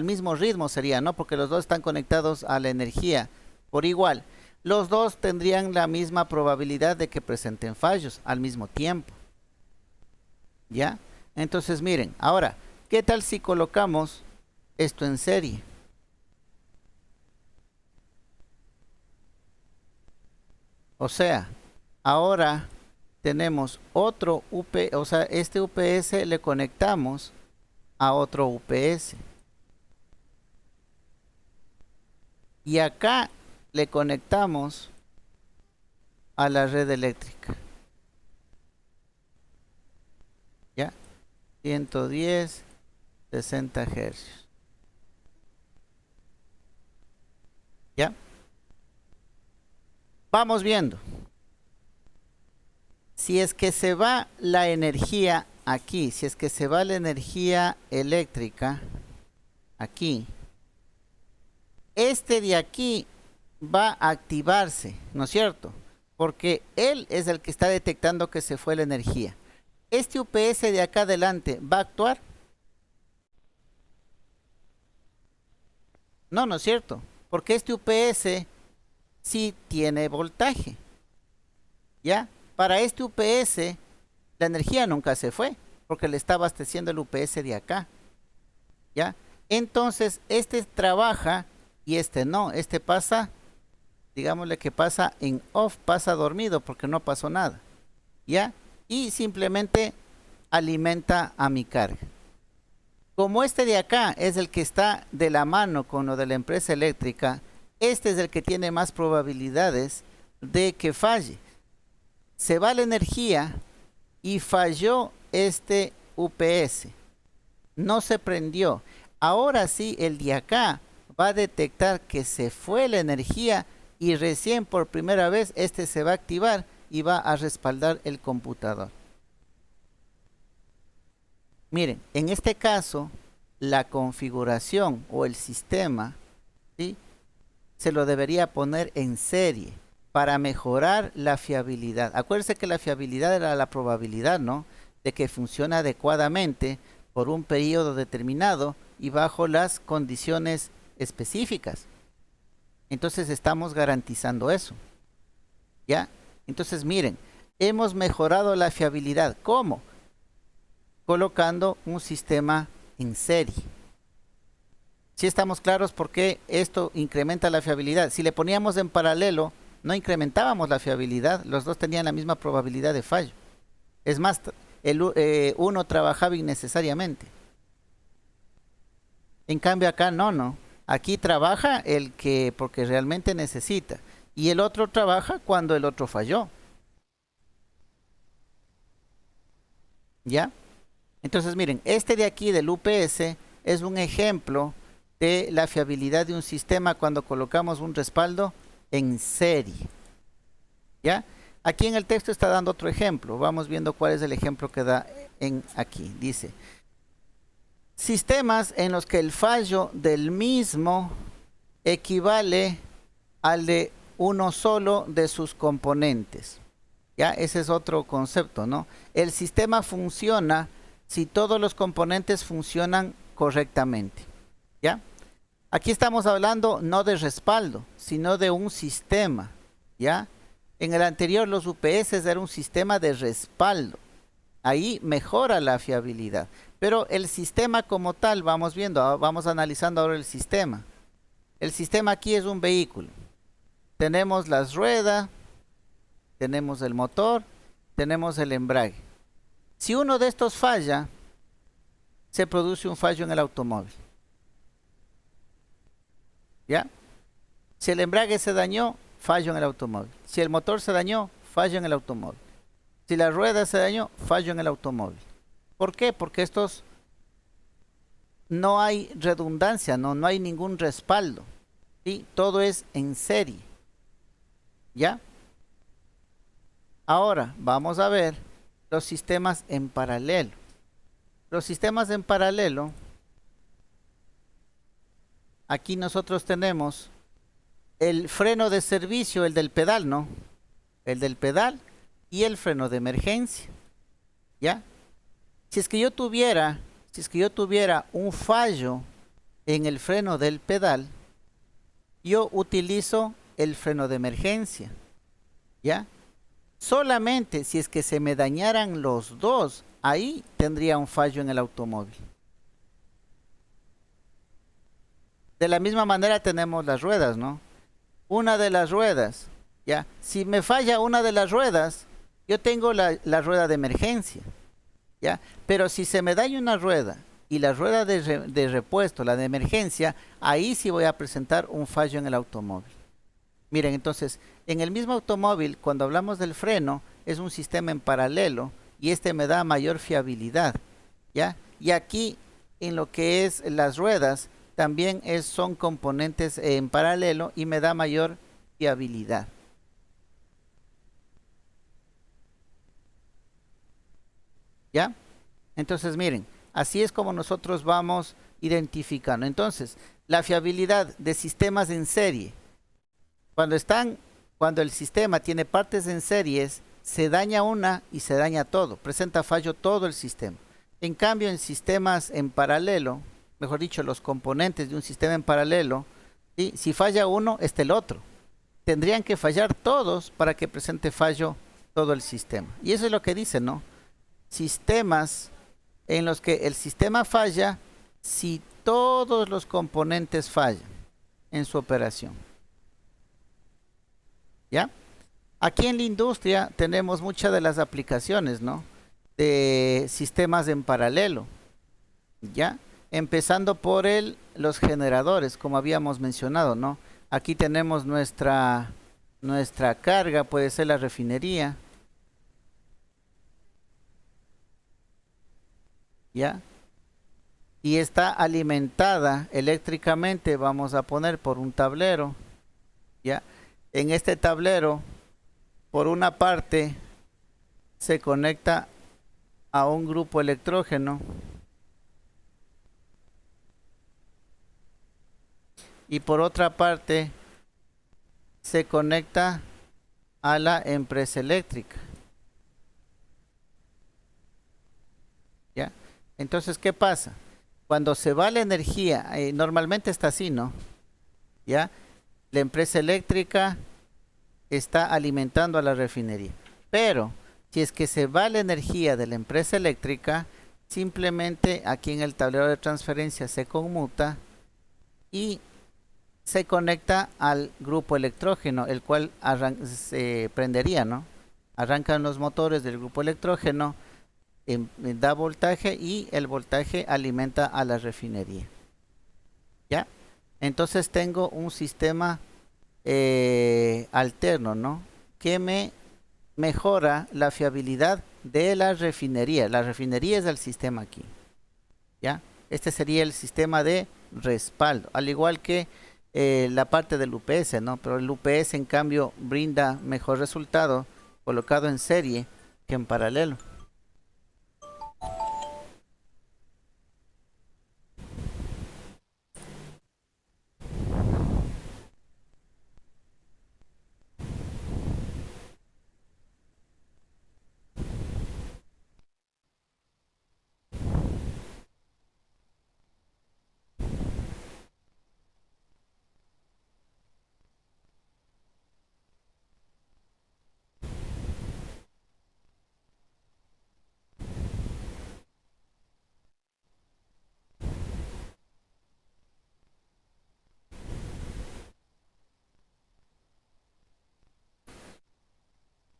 mismo ritmo sería, ¿no? Porque los dos están conectados a la energía por igual. Los dos tendrían la misma probabilidad de que presenten fallos al mismo tiempo. ¿Ya? Entonces, miren, ahora, ¿qué tal si colocamos esto en serie? O sea, ahora tenemos otro UPS, o sea, este UPS le conectamos a otro UPS. Y acá le conectamos a la red eléctrica. ¿Ya? 110, 60 Hz. ¿Ya? Vamos viendo. Si es que se va la energía aquí, si es que se va la energía eléctrica aquí, este de aquí va a activarse, ¿no es cierto? Porque él es el que está detectando que se fue la energía. Este UPS de acá adelante va a actuar. No, no es cierto, porque este UPS sí tiene voltaje. ¿Ya? Para este UPS la energía nunca se fue, porque le está abasteciendo el UPS de acá. ¿Ya? Entonces, este trabaja y este no, este pasa, digámosle que pasa en off, pasa dormido porque no pasó nada, ¿ya? Y simplemente alimenta a mi carga. Como este de acá es el que está de la mano con lo de la empresa eléctrica, este es el que tiene más probabilidades de que falle. Se va la energía y falló este UPS. No se prendió. Ahora sí, el de acá va a detectar que se fue la energía y recién por primera vez este se va a activar y va a respaldar el computador. Miren, en este caso, la configuración o el sistema, ¿sí?, se lo debería poner en serie para mejorar la fiabilidad. Acuérdense que la fiabilidad era la probabilidad, ¿no?, de que funcione adecuadamente por un periodo determinado y bajo las condiciones específicas. Entonces estamos garantizando eso, ¿ya? Entonces miren, hemos mejorado la fiabilidad. ¿Cómo? Colocando un sistema en serie. Si estamos claros por qué esto incrementa la fiabilidad. Si le poníamos en paralelo, no incrementábamos la fiabilidad, los dos tenían la misma probabilidad de fallo. Es más, uno trabajaba innecesariamente. En cambio acá no. Aquí trabaja el que porque realmente necesita y el otro trabaja cuando el otro falló. ¿Ya? Entonces miren, este de aquí del UPS es un ejemplo de la fiabilidad de un sistema cuando colocamos un respaldo en serie. ¿Ya? Aquí en el texto está dando otro ejemplo. Vamos viendo cuál es el ejemplo que da aquí. Dice, sistemas en los que el fallo del mismo equivale al de uno solo de sus componentes. ¿Ya? Ese es otro concepto, ¿no? El sistema funciona si todos los componentes funcionan correctamente. ¿Ya? Aquí estamos hablando no de respaldo, sino de un sistema. ¿Ya? En el anterior los UPS era un sistema de respaldo. Ahí mejora la fiabilidad. Pero el sistema como tal, vamos viendo, vamos analizando ahora el sistema. El sistema aquí es un vehículo. Tenemos las ruedas, tenemos el motor, tenemos el embrague. Si uno de estos falla, se produce un fallo en el automóvil. ¿Ya? Si el embrague se dañó, fallo en el automóvil. Si el motor se dañó, fallo en el automóvil. Si la rueda se dañó, fallo en el automóvil. ¿Por qué? Porque estos no hay redundancia, no hay ningún respaldo. ¿Sí? Todo es en serie. ¿Ya? Ahora vamos a ver los sistemas en paralelo. Los sistemas en paralelo, aquí nosotros tenemos el freno de servicio, el del pedal, ¿no? El del pedal y el freno de emergencia. ¿Ya? Si es que yo tuviera un fallo en el freno del pedal, yo utilizo el freno de emergencia. ¿Ya? Solamente si es que se me dañaran los dos, ahí tendría un fallo en el automóvil. De la misma manera tenemos las ruedas, ¿no? Una de las ruedas, ¿ya? Si me falla una de las ruedas, yo tengo la rueda de emergencia, ¿ya? Pero si se me daña una rueda y la rueda de repuesto, la de emergencia, ahí sí voy a presentar un fallo en el automóvil. Miren, entonces, en el mismo automóvil, cuando hablamos del freno, es un sistema en paralelo y este me da mayor fiabilidad, ¿ya? Y aquí, en lo que es las ruedas, también son componentes en paralelo y me da mayor fiabilidad. ¿Ya? Entonces, miren, así es como nosotros vamos identificando. Entonces, la fiabilidad de sistemas en serie. Cuando el sistema tiene partes en series, se daña una y se daña todo, presenta fallo todo el sistema. En cambio, en sistemas en paralelo, mejor dicho, los componentes de un sistema en paralelo, ¿sí? Si falla uno, está el otro. Tendrían que fallar todos para que presente fallo todo el sistema. Y eso es lo que dice, ¿no? Sistemas en los que el sistema falla si todos los componentes fallan. en su operación. ¿Ya? Aquí en la industria tenemos muchas de las aplicaciones, ¿no? De sistemas en paralelo, ¿ya? Empezando por los generadores, como habíamos mencionado, ¿no? Aquí tenemos nuestra carga, puede ser la refinería, ¿ya? Y está alimentada eléctricamente, vamos a poner por un tablero, ¿ya? En este tablero, por una parte, se conecta a un grupo electrógeno y por otra parte se conecta a la empresa eléctrica. ¿Ya? Entonces, ¿qué pasa? Cuando se va la energía, normalmente está así, ¿no? ¿Ya? La empresa eléctrica está alimentando a la refinería. Pero, si es que se va la energía de la empresa eléctrica, simplemente aquí en el tablero de transferencia se conmuta y se conecta al grupo electrógeno, el cual se prendería, ¿no? Arrancan los motores del grupo electrógeno, da voltaje y el voltaje alimenta a la refinería. ¿Ya? Entonces tengo un sistema alterno, ¿no? Que me mejora la fiabilidad de la refinería. La refinería es el sistema aquí. ¿Ya? Este sería el sistema de respaldo, al igual que la parte del UPS, ¿no? Pero el UPS en cambio brinda mejor resultado colocado en serie que en paralelo.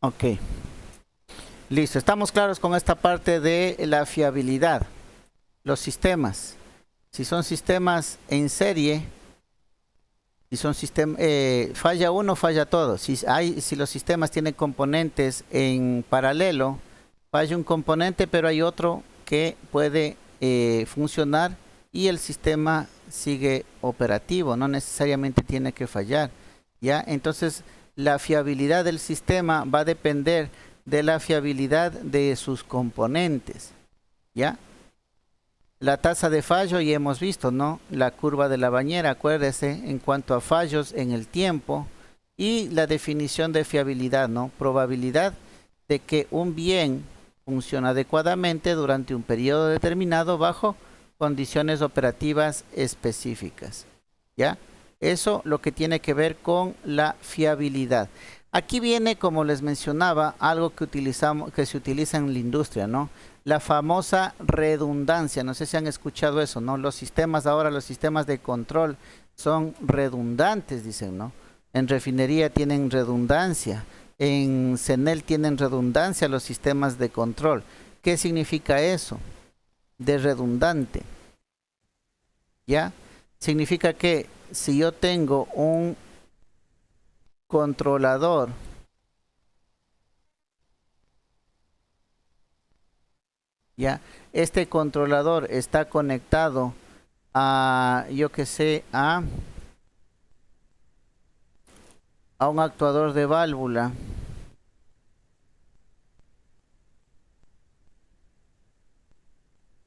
Ok, listo, estamos claros con esta parte de la fiabilidad. Los sistemas, si son sistemas en serie, si son falla uno, falla todo. Si los sistemas tienen componentes en paralelo, falla un componente, pero hay otro que puede funcionar y el sistema sigue operativo, no necesariamente tiene que fallar. ¿Ya? Entonces, la fiabilidad del sistema va a depender de la fiabilidad de sus componentes. ¿Ya? La tasa de fallo ya hemos visto, ¿no? La curva de la bañera, acuérdese, en cuanto a fallos en el tiempo y la definición de fiabilidad, ¿no? Probabilidad de que un bien funciona adecuadamente durante un periodo determinado bajo condiciones operativas específicas. ¿Ya? Eso lo que tiene que ver con la fiabilidad. Aquí viene, como les mencionaba, algo que se utiliza en la industria, ¿no? La famosa redundancia. No sé si han escuchado eso, ¿no? Los sistemas ahora, los sistemas de control son redundantes, dicen, ¿no? En refinería tienen redundancia. En CENEL tienen redundancia los sistemas de control. ¿Qué significa eso? De redundante. ¿Ya? Significa que si yo tengo un controlador ¿ya? Este controlador está conectado a, yo que sé, a un actuador de válvula.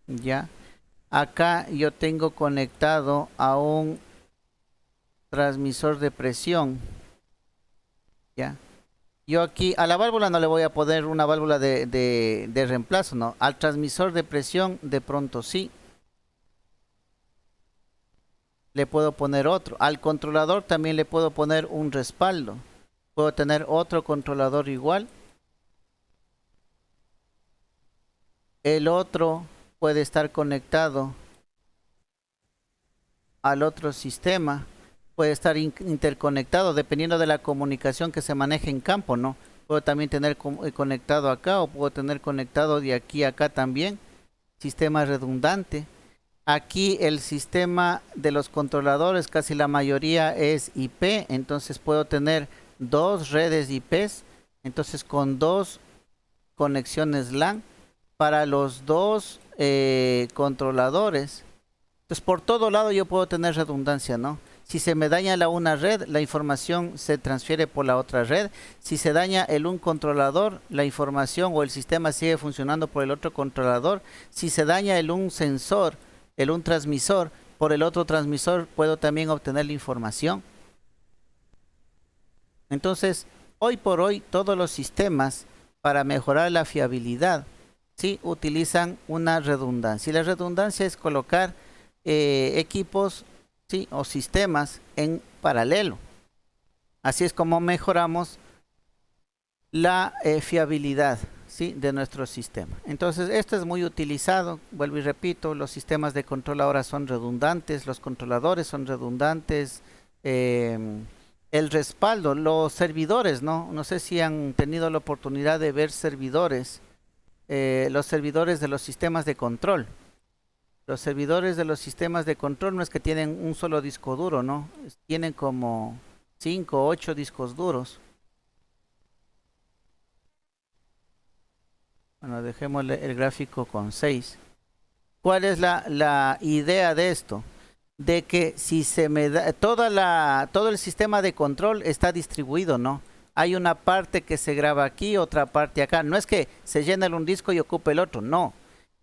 ¿Ya? Acá yo tengo conectado a un transmisor de presión. ¿Ya? Yo aquí a la válvula no le voy a poner una válvula de reemplazo, ¿no? Al transmisor de presión de pronto sí. Le puedo poner otro. Al controlador también le puedo poner un respaldo. Puedo tener otro controlador igual. El otro puede estar conectado al otro sistema. puede estar interconectado dependiendo de la comunicación que se maneje en campo, ¿no? Puedo también tener conectado acá o puedo tener conectado de aquí a acá también. Sistema redundante. Aquí el sistema de los controladores, casi la mayoría es IP, entonces puedo tener dos redes IPs, entonces con dos conexiones LAN para los dos controladores. Entonces por todo lado yo puedo tener redundancia, ¿no? Si se me daña una red, la información se transfiere por la otra red. Si se daña un controlador, la información o el sistema sigue funcionando por el otro controlador. Si se daña un sensor, un transmisor, por el otro transmisor puedo también obtener la información. Entonces, hoy por hoy, todos los sistemas, para mejorar la fiabilidad, ¿sí?, utilizan una redundancia. Y la redundancia es colocar equipos, ¿sí?, o sistemas en paralelo. Así es como mejoramos la fiabilidad, ¿sí?, de nuestro sistema. Entonces, esto es muy utilizado. Vuelvo y repito, los sistemas de control ahora son redundantes, los controladores son redundantes, el respaldo, los servidores, ¿no? No sé si han tenido la oportunidad de ver servidores, los servidores de los sistemas de control. Los servidores de los sistemas de control no es que tienen un solo disco duro, ¿no? Tienen como 5 o 8 discos duros. Bueno, dejémosle el gráfico con 6. ¿Cuál es la idea de esto? De que si se me da todo el sistema de control está distribuido, ¿no? Hay una parte que se graba aquí, otra parte acá. No es que se llene un disco y ocupe el otro, no.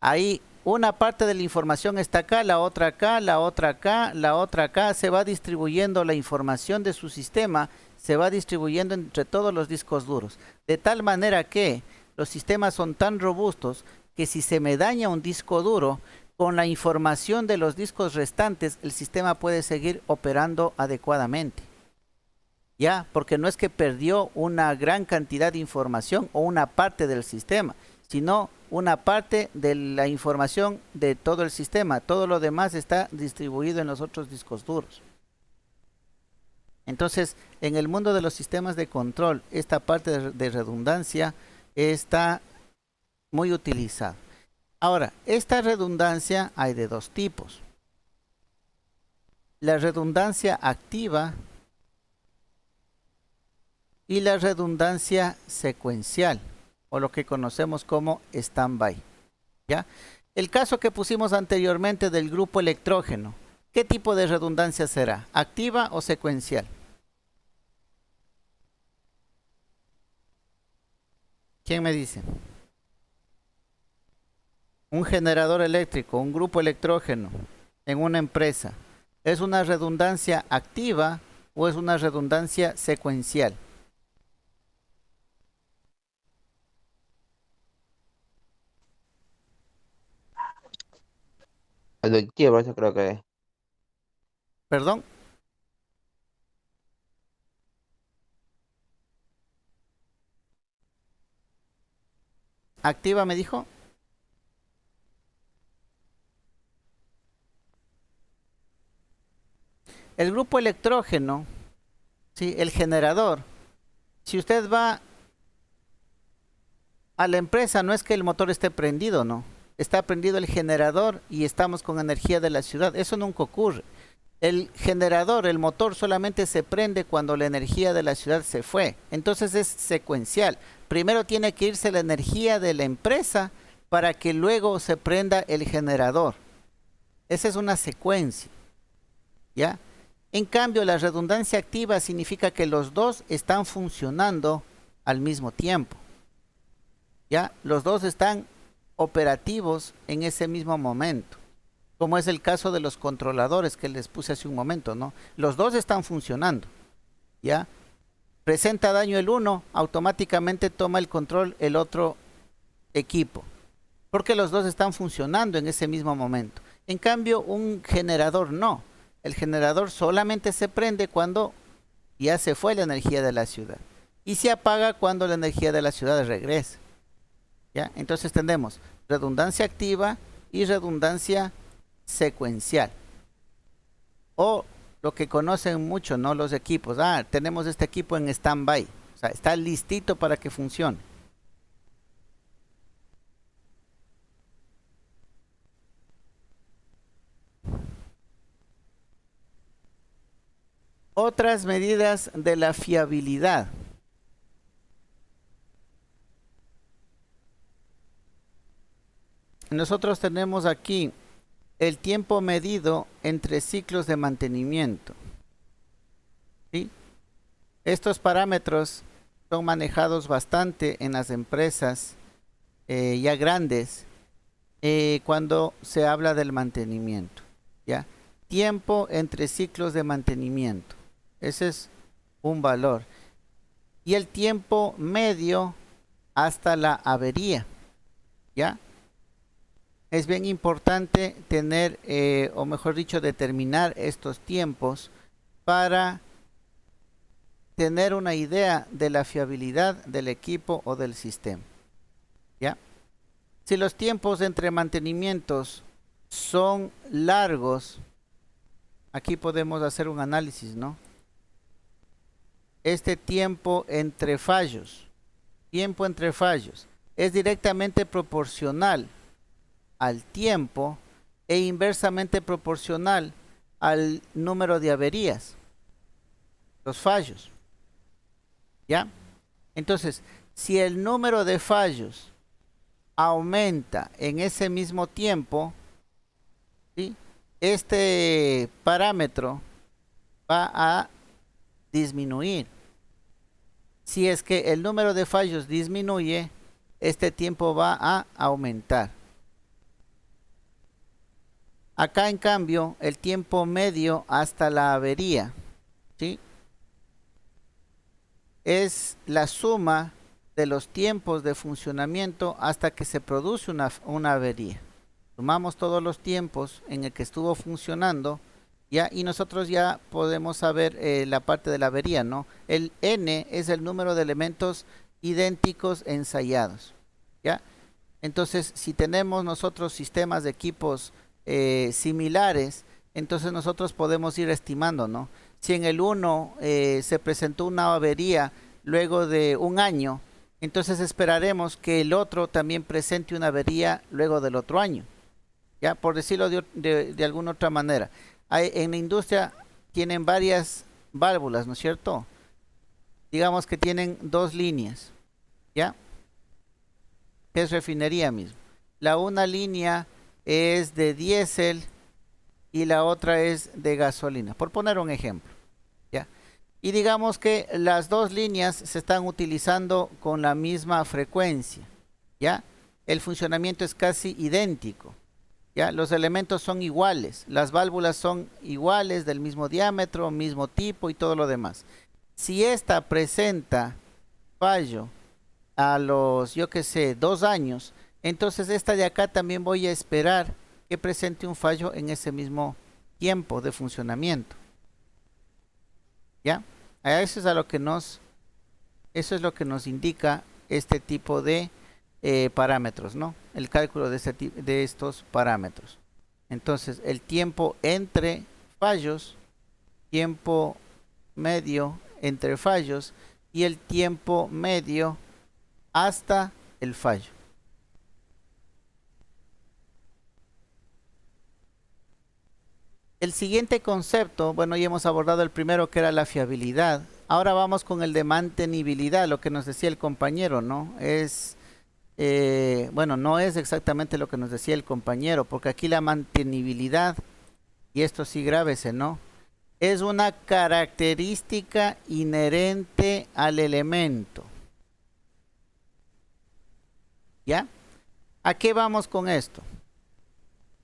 Ahí una parte de la información está acá, la otra acá, la otra acá, la otra acá. Se va distribuyendo la información de su sistema, se va distribuyendo entre todos los discos duros. De tal manera que los sistemas son tan robustos que si se me daña un disco duro, con la información de los discos restantes, el sistema puede seguir operando adecuadamente. ¿Ya? Porque no es que perdió una gran cantidad de información o una parte del sistema, sino una parte de la información de todo el sistema. Todo lo demás está distribuido en los otros discos duros. Entonces, en el mundo de los sistemas de control, esta parte de redundancia está muy utilizada. Ahora, esta redundancia hay de dos tipos. La redundancia activa y la redundancia secuencial, o lo que conocemos como stand-by. ¿Ya? El caso que pusimos anteriormente del grupo electrógeno, ¿qué tipo de redundancia será? ¿Activa o secuencial? ¿Quién me dice? Un generador eléctrico, un grupo electrógeno en una empresa, ¿es una redundancia activa o es una redundancia secuencial? Adictivo, eso creo que es. ¿Perdón? ¿Activa me dijo? El grupo electrógeno, ¿sí?, el generador, si usted va a la empresa, no es que el motor esté prendido, no. Está prendido el generador y estamos con energía de la ciudad. Eso nunca ocurre. El generador, el motor solamente se prende cuando la energía de la ciudad se fue. Entonces es secuencial. Primero tiene que irse la energía de la empresa para que luego se prenda el generador. Esa es una secuencia. ¿Ya? En cambio, la redundancia activa significa que los dos están funcionando al mismo tiempo. ¿Ya? Los dos están operativos en ese mismo momento. Como es el caso de los controladores que les puse hace un momento, ¿no? Los dos están funcionando. ¿Ya? Presenta daño el uno, automáticamente toma el control el otro equipo. Porque los dos están funcionando en ese mismo momento. En cambio, un generador no. El generador solamente se prende cuando ya se fue la energía de la ciudad. Y se apaga cuando la energía de la ciudad regresa. ¿Ya? Entonces tenemos redundancia activa y redundancia secuencial. O lo que conocen mucho, ¿no? Los equipos. Ah, tenemos este equipo en stand-by. O sea, está listito para que funcione. Otras medidas de la fiabilidad. Nosotros tenemos aquí el tiempo medido entre ciclos de mantenimiento. ¿Sí? Estos parámetros son manejados bastante en las empresas ya grandes cuando se habla del mantenimiento. ¿Ya? Tiempo entre ciclos de mantenimiento. Ese es un valor. Y el tiempo medio hasta la avería. ¿Ya? Es bien importante tener, o mejor dicho, determinar estos tiempos para tener una idea de la fiabilidad del equipo o del sistema. ¿Ya? Si los tiempos entre mantenimientos son largos, aquí podemos hacer un análisis, ¿no? Este tiempo entre fallos es directamente proporcional al tiempo e inversamente proporcional al número de averías, los fallos. ¿Ya? Entonces, si el número de fallos aumenta en ese mismo tiempo, ¿sí?, este parámetro va a disminuir. Si es que el número de fallos disminuye, este tiempo va a aumentar. Acá en cambio el tiempo medio hasta la avería, ¿sí?, es la suma de los tiempos de funcionamiento hasta que se produce una avería. Sumamos todos los tiempos en el que estuvo funcionando, ¿ya? Y nosotros ya podemos saber la parte de la avería, ¿no? El N es el número de elementos idénticos ensayados, ¿ya? Entonces, si tenemos nosotros sistemas de equipos similares, entonces nosotros podemos ir estimando, ¿no? Si en el 1 se presentó una avería luego de un año, entonces esperaremos que el otro también presente una avería luego del otro año, ¿ya? Por decirlo de alguna otra manera. En la industria tienen varias válvulas, ¿no es cierto? Digamos que tienen dos líneas, ¿ya? Que es refinería mismo. La una línea es de diésel y la otra es de gasolina, por poner un ejemplo, ¿ya? Y digamos que las dos líneas se están utilizando con la misma frecuencia, ¿ya? El funcionamiento es casi idéntico, ¿ya? Los elementos son iguales, las válvulas son iguales, del mismo diámetro, mismo tipo y todo lo demás. Si esta presenta fallo a los, yo qué sé, 2 años, entonces esta de acá también voy a esperar que presente un fallo en ese mismo tiempo de funcionamiento. ¿Ya? Eso es a lo que eso es lo que nos indica este tipo de parámetros, ¿no? El cálculo de estos parámetros. Entonces, el tiempo entre fallos, tiempo medio entre fallos y el tiempo medio hasta el fallo. El siguiente concepto, bueno, ya hemos abordado el primero que era la fiabilidad. Ahora vamos con el de mantenibilidad, lo que nos decía el compañero, ¿no? Bueno, no es exactamente lo que nos decía el compañero, porque aquí la mantenibilidad, y esto sí grábese, ¿no?, es una característica inherente al elemento. ¿Ya? ¿A qué vamos con esto?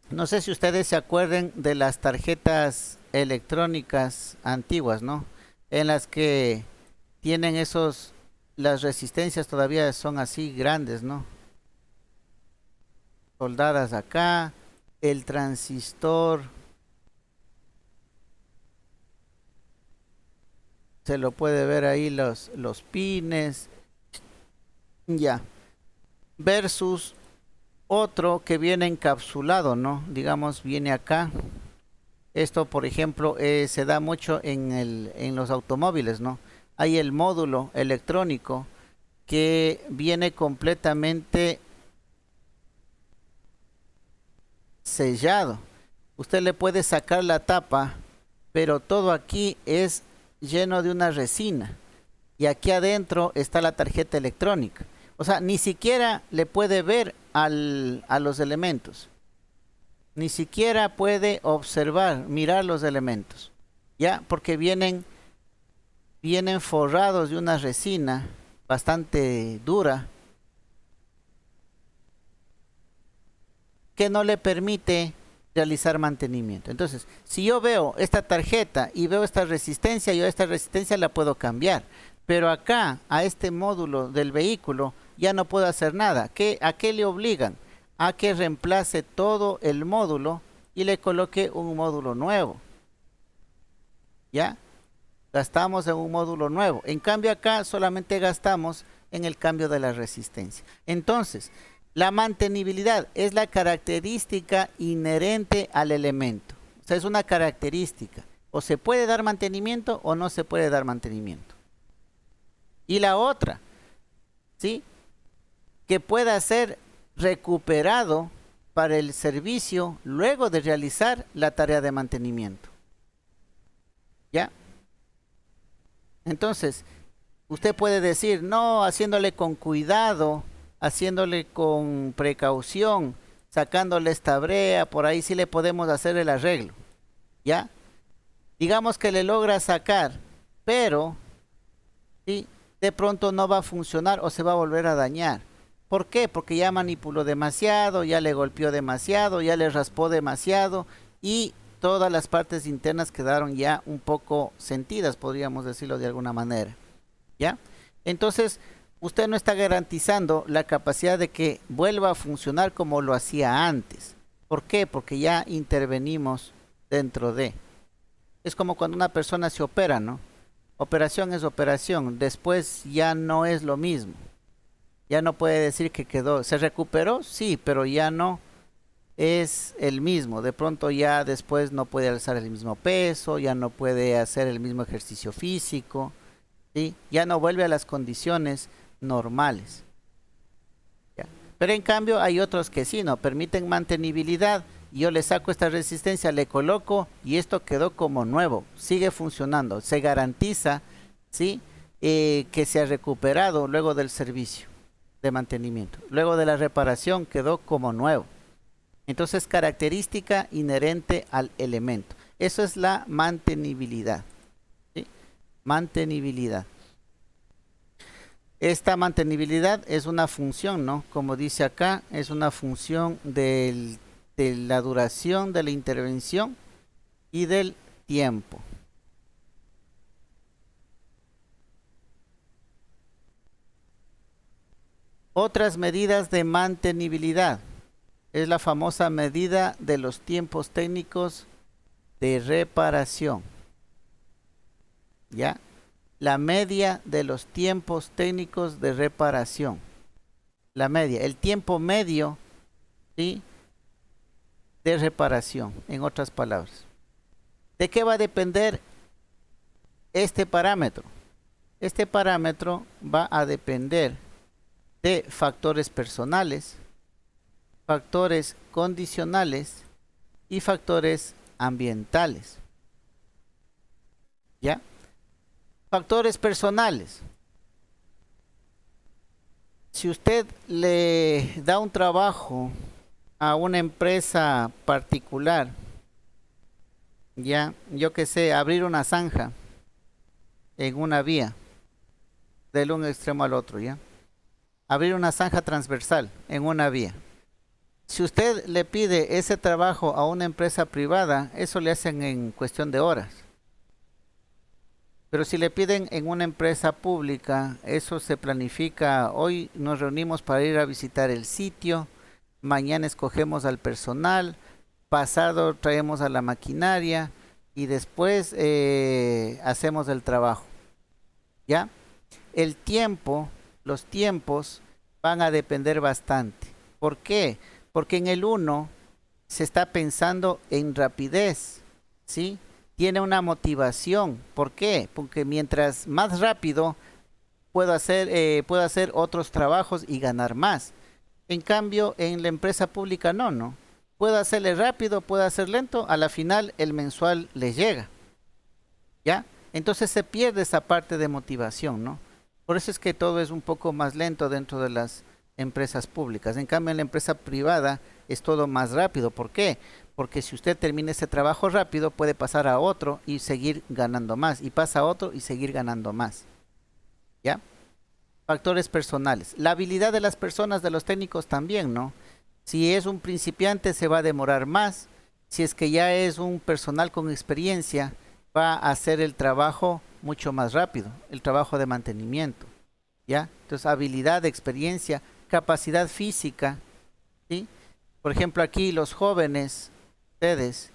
No sé si ustedes se acuerden de las tarjetas electrónicas antiguas, ¿no? En las que tienen las resistencias todavía son así grandes, ¿no? Soldadas acá, el transistor, se lo puede ver ahí los pines, ya, versus otro que viene encapsulado, ¿no? Digamos, viene acá, Esto, por ejemplo, se da mucho en los automóviles, ¿no? Hay el módulo electrónico que viene completamente sellado. Usted le puede sacar la tapa, pero todo aquí es lleno de una resina. Y aquí adentro está la tarjeta electrónica. O sea, ni siquiera le puede ver a los elementos. Ni siquiera puede observar, mirar los elementos. ¿Ya? Porque vienen forrados de una resina bastante dura que no le permite realizar mantenimiento. Entonces, si yo veo esta tarjeta y veo esta resistencia, yo esta resistencia la puedo cambiar. Pero acá, a este módulo del vehículo, ya no puedo hacer nada. ¿A qué le obligan? A que reemplace todo el módulo y le coloque un módulo nuevo. ¿Ya? Gastamos en un módulo nuevo. En cambio acá solamente gastamos en el cambio de la resistencia. Entonces, la mantenibilidad es la característica inherente al elemento. O sea, es una característica. O se puede dar mantenimiento o no se puede dar mantenimiento. Y la otra, ¿sí? Que pueda ser recuperado para el servicio luego de realizar la tarea de mantenimiento. ¿Ya? Entonces, usted puede decir, no, haciéndole con cuidado, haciéndole con precaución, sacándole esta brea, por ahí sí le podemos hacer el arreglo. ¿Ya? Digamos que le logra sacar, pero ¿sí? De pronto no va a funcionar o se va a volver a dañar. ¿Por qué? Porque ya manipuló demasiado, ya le golpeó demasiado, ya le raspó demasiado y todas las partes internas quedaron ya un poco sentidas, podríamos decirlo de alguna manera. ¿Ya? Entonces, usted no está garantizando la capacidad de que vuelva a funcionar como lo hacía antes. ¿Por qué? Porque ya intervenimos dentro de. Es como cuando una persona se opera, ¿no? Operación es operación, después ya no es lo mismo. Ya no puede decir que quedó, ¿se recuperó? Sí, pero ya no es el mismo. De pronto ya después no puede alzar el mismo peso, ya no puede hacer el mismo ejercicio físico, ¿sí? Ya no vuelve a las condiciones normales. ¿Ya? Pero en cambio hay otros que sí, no permiten mantenibilidad. Yo le saco esta resistencia, le coloco y esto quedó como nuevo, sigue funcionando, se garantiza, ¿sí? Que se ha recuperado luego del servicio de mantenimiento, luego de la reparación quedó como nuevo. Entonces, característica inherente al elemento, eso es la mantenibilidad, ¿sí? Mantenibilidad. Esta mantenibilidad es una función, ¿no? Como dice acá, es una función de la duración de la intervención y del tiempo. Otras medidas de mantenibilidad es la famosa medida de los tiempos técnicos de reparación. ¿Ya? La media de los tiempos técnicos de reparación. La media, el tiempo medio, ¿sí? De reparación, en otras palabras. ¿De qué va a depender este parámetro? Este parámetro va a depender de factores personales, factores condicionales y factores ambientales. ¿Ya? Factores personales. Si usted le da un trabajo a una empresa particular, ya, yo que sé, abrir una zanja en una vía, del un extremo al otro, ya. Abrir una zanja transversal en una vía. Si usted le pide ese trabajo a una empresa privada, eso le hacen en cuestión de horas. Pero si le piden en una empresa pública, eso se planifica. Hoy nos reunimos para ir a visitar el sitio, mañana escogemos al personal, pasado traemos a la maquinaria y después hacemos el trabajo. ¿Ya? El tiempo, los tiempos van a depender bastante. ¿Por qué? Porque en el uno se está pensando en rapidez, ¿sí? Tiene una motivación. ¿Por qué? Porque mientras más rápido puedo hacer otros trabajos y ganar más. En cambio, en la empresa pública no. Puedo hacerle rápido, puedo hacer lento, a la final el mensual le llega. ¿Ya? Entonces se pierde esa parte de motivación, ¿no? Por eso es que todo es un poco más lento dentro de las empresas públicas. En cambio, en la empresa privada es todo más rápido. ¿Por qué? Porque si usted termina ese trabajo rápido, puede pasar a otro y seguir ganando más. Y pasa a otro y seguir ganando más. ¿Ya? Factores personales. La habilidad de las personas, de los técnicos también, ¿no? Si es un principiante se va a demorar más. Si es que ya es un personal con experiencia, va a hacer el trabajo mucho más rápido, el trabajo de mantenimiento. ¿Ya? Entonces, habilidad, experiencia, capacidad física, ¿sí? Por ejemplo, aquí los jóvenes, ustedes,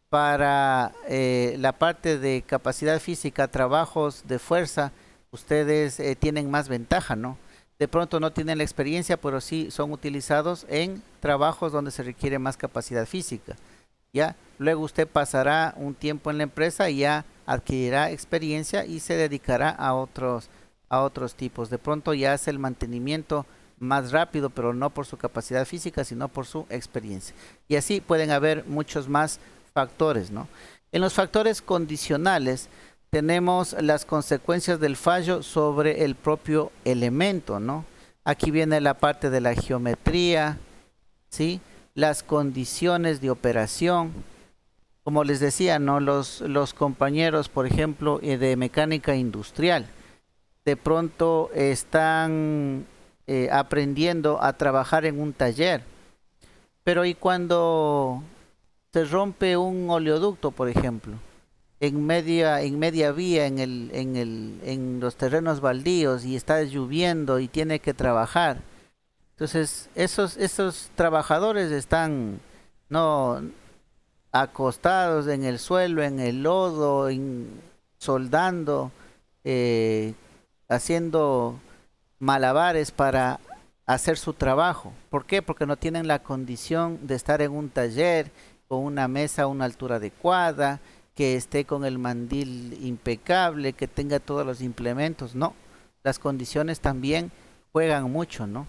para la parte de capacidad física, trabajos de fuerza, ustedes tienen más ventaja, ¿no? De pronto no tienen la experiencia, pero sí son utilizados en trabajos donde se requiere más capacidad física. ¿Ya? Luego usted pasará un tiempo en la empresa y ya adquirirá experiencia y se dedicará a otros tipos. De pronto ya hace el mantenimiento más rápido, pero no por su capacidad física, sino por su experiencia. Y así pueden haber muchos más factores, ¿no? En los factores condicionales tenemos las consecuencias del fallo sobre el propio elemento, ¿no? Aquí viene la parte de la geometría, ¿sí? Las condiciones de operación. Como les decía, ¿no? Los compañeros, por ejemplo, de mecánica industrial, de pronto están aprendiendo a trabajar en un taller. Pero ¿y cuando se rompe un oleoducto, por ejemplo? En media vía en los terrenos baldíos y está lloviendo y tiene que trabajar. Entonces, esos trabajadores están no acostados en el suelo, en el lodo, soldando, haciendo malabares para hacer su trabajo. ¿Por qué? Porque no tienen la condición de estar en un taller con una mesa a una altura adecuada, que esté con el mandil impecable, que tenga todos los implementos. No, las condiciones también juegan mucho, ¿no?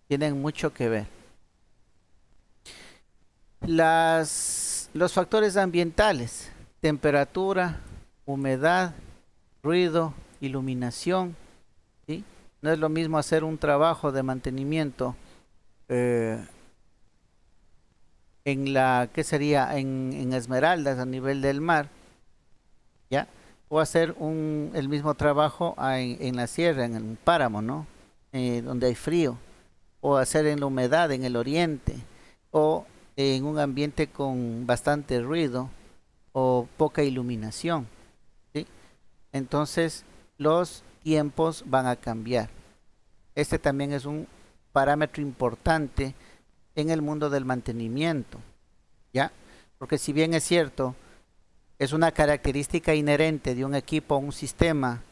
Tienen mucho que ver. Los factores ambientales: temperatura, humedad, ruido, iluminación, ¿sí? No es lo mismo hacer un trabajo de mantenimiento en Esmeraldas, a nivel del mar, ¿ya? O hacer el mismo trabajo en la sierra, en el páramo, ¿no? Donde hay frío. O hacer en la humedad, en el oriente. O en un ambiente con bastante ruido o poca iluminación, ¿sí? Entonces, los tiempos van a cambiar. Este también es un parámetro importante en el mundo del mantenimiento, ¿ya? Porque si bien es cierto, es una característica inherente de un equipo o un sistema